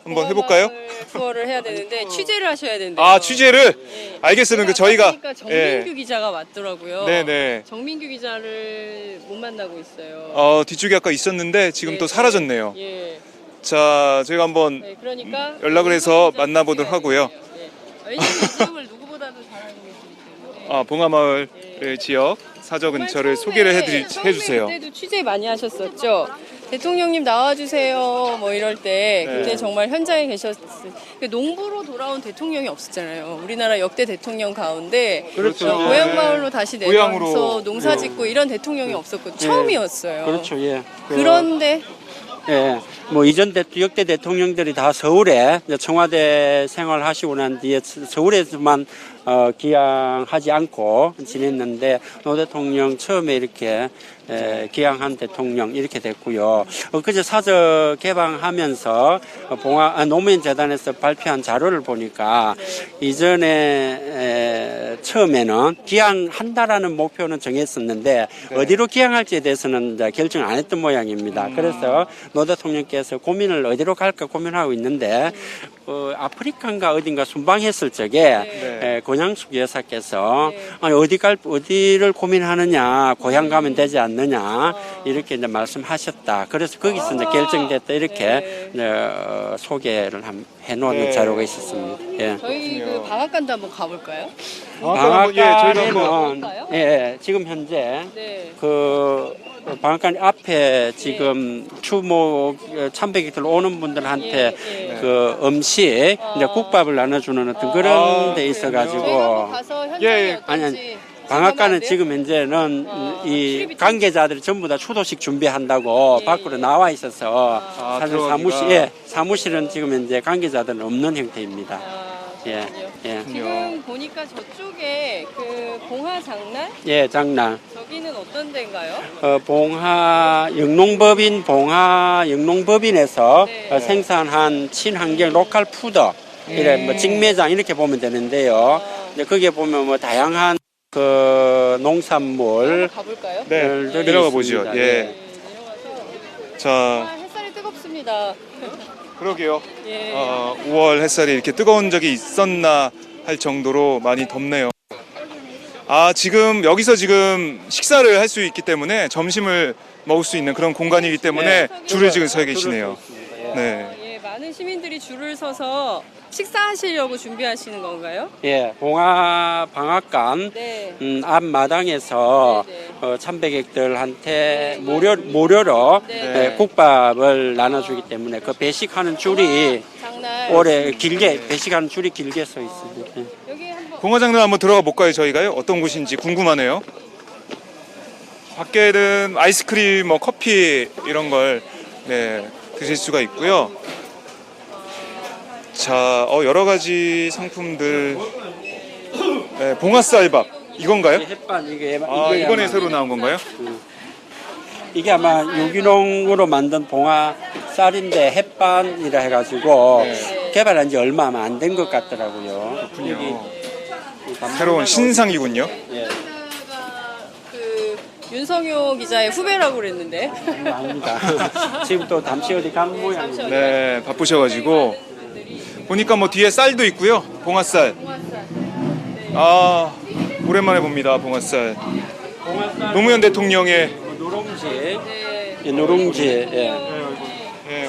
한번 해볼까요? 봉화 마을 투어를 해야 되는데 취재를 하셔야 된대요. 아, 취재를? 예. 알겠습니다. 그 제가 저희가 아까 보니까 정민규 기자가 왔더라고요. 네네. 정민규 기자를 못 만나고 있어요. 뒤쪽에 아까 있었는데 지금 또 사라졌네요. 예. 자, 저희가 한번 네, 그러니까 연락을 해서 기자 만나보도록 취재가 하고요. 있어요. 예. 왜냐면 이 지역을 누구보다도 잘 알고 계시기 때문에. 봉화 마을 지역 사저 근처를 소개를 해주세요. 그때도 취재 많이 하셨었죠. 대통령님 나와주세요. 뭐 이럴 때 네. 그때 정말 현장에 계셨을. 농부로 돌아온 대통령이 없었잖아요. 우리나라 역대 대통령 가운데 그렇죠. 고향 마을로 다시 고향으로. 내려와서 농사짓고 이런 대통령이 없었고 처음이었어요. 그렇죠. 예. 그런데 예, 뭐 이전 역대 대통령들이 다 서울에 이제 청와대 생활하시고 난 뒤에 서울에서만 기양하지 않고 지냈는데 노 대통령 처음에 이렇게 기양한 대통령 이렇게 됐고요. 그제 사저 개방하면서 노무현 재단에서 발표한 자료를 보니까 이전에 처음에는 기양한다라는 목표는 정했었는데 어디로 기양할지에 대해서는 이제 결정 안 했던 모양입니다. 그래서 노 대통령께서 고민을 어디로 갈까 고민하고 있는데 아프리카인가 어딘가 순방했을 적에 네. 권양숙 여사께서 아니, 어디를 고민하느냐, 고향 가면 되지 않느냐 이렇게 이제 말씀하셨다. 그래서 거기서 이제 결정됐다 이렇게 소개를 해놓은 자료가 있었습니다. 예. 저희 그 방앗간도 한번 가볼까요? 방앗간에는 지금 현재 그 방앗간 앞에 지금 추모 참배객들 오는 분들한테 그 음식 이제 국밥을 나눠주는 어떤 그런 데 있어가지고 아니 방앗간은 지금 현재는 이 관계자들이 전부 다 추도식 준비한다고 밖으로 나와 있어서 사실 사무실은 지금 현재 관계자들은 없는 형태입니다. 지금 보니까 저쪽에 그 봉화 장날? 장날. 저기는 어떤 데인가요? 봉화 영농법인에서 생산한 친환경 로컬 푸드, 이래 뭐 직매장 이렇게 보면 되는데요. 이제 거기에 보면 뭐 다양한 그 농산물. 가볼까요? 네, 내려가 보죠. 예. 자, 햇살이 뜨겁습니다. 그러게요. 5월 햇살이 이렇게 뜨거운 적이 있었나 할 정도로 많이 덥네요. 지금 여기서 지금 식사를 할 수 있기 때문에 점심을 먹을 수 있는 그런 공간이기 때문에 줄을 지금 서 계시네요. 네. 많은 시민들이 줄을 서서 식사하시려고 준비하시는 건가요? 봉화 방앗간 앞마당에서 참배객들한테 무료로 국밥을 나눠주기 때문에 그 배식하는 줄이 올해 배식하는 줄이 길게 서 있습니다. 봉화장로 한번 들어가 볼까요, 저희가요? 어떤 곳인지 궁금하네요. 밖에는 아이스크림, 뭐 커피 이런 걸 드실 수가 있고요. 자, 여러 가지 상품들. 봉화쌀밥 이건가요? 햇반 이게 이번에 새로 나온 건가요? 이게 아마 유기농으로 만든 봉화 쌀인데 햇반이라 해가지고 개발한 지 얼마 안 된 것 같더라고요. 새로운 신상이군요. 그 윤성효 기자의 후배라고 그랬는데. 아닙니다. 지금 또 잠시 어디 간 모양입니다. 네, 바쁘셔가지고 보니까 뭐 뒤에 쌀도 있고요. 봉화쌀. 오랜만에 봅니다. 봉화쌀. 노무현 대통령의 누룽지.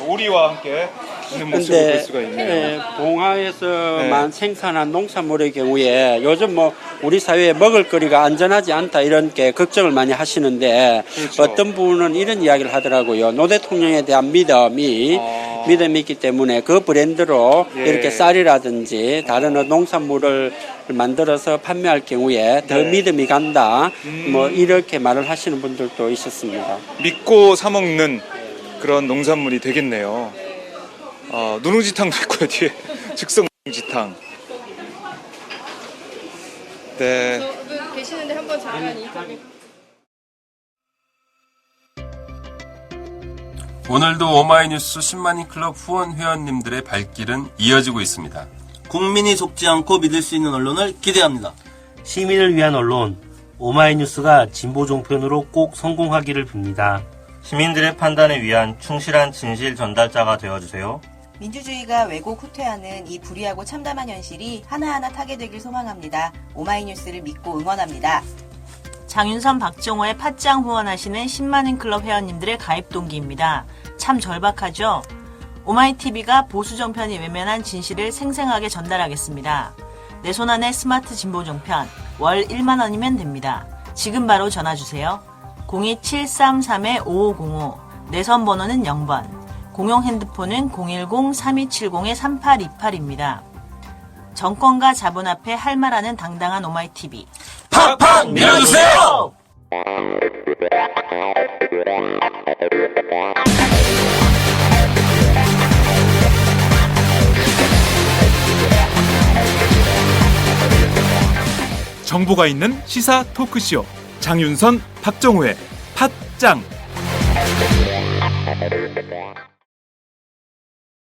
오리와 함께 있는 모습을 볼 수가 있네요. 봉화에서만 생산한 농산물의 경우에 요즘 뭐 우리 사회에 먹을거리가 안전하지 않다 이런 게 걱정을 많이 하시는데 어떤 분은 이런 이야기를 하더라고요. 노 대통령에 대한 믿음이 있기 때문에 그 브랜드로 이렇게 쌀이라든지 다른 농산물을 만들어서 판매할 경우에 더 믿음이 간다. 뭐 이렇게 말을 하시는 분들도 있었습니다. 믿고 사 먹는 그런 농산물이 되겠네요. 누룽지탕도 있고요. 뒤에 즉석 누룽지탕. 네. 계시는데 한번 잠깐 인터뷰. 오늘도 오마이뉴스 10만인 클럽 후원 회원님들의 발길은 이어지고 있습니다. 국민이 속지 않고 믿을 수 있는 언론을 기대합니다. 시민을 위한 언론, 오마이뉴스가 진보 종편으로 꼭 성공하기를 빕니다. 시민들의 판단에 위한 충실한 진실 전달자가 되어주세요. 민주주의가 왜곡 후퇴하는 이 불의하고 참담한 현실이 하나하나 타개되길 소망합니다. 오마이뉴스를 믿고 응원합니다. 장윤선, 박정호의 팟짱 후원하시는 10만인 클럽 회원님들의 가입 동기입니다. 참 절박하죠? 오마이TV가 보수 정편이 외면한 진실을 생생하게 전달하겠습니다. 내 손안의 스마트 진보 정편, 월 1만 원이면 됩니다. 지금 바로 전화주세요. 02733-5505, 내선 번호는 0번, 공용 핸드폰은 010-3270-3828입니다. 정권과 자본 앞에 할 말하는 당당한 오마이TV. 팍팍 밀어주세요! 정보가 있는 시사 토크쇼 장윤선, 박정호의 팟짱.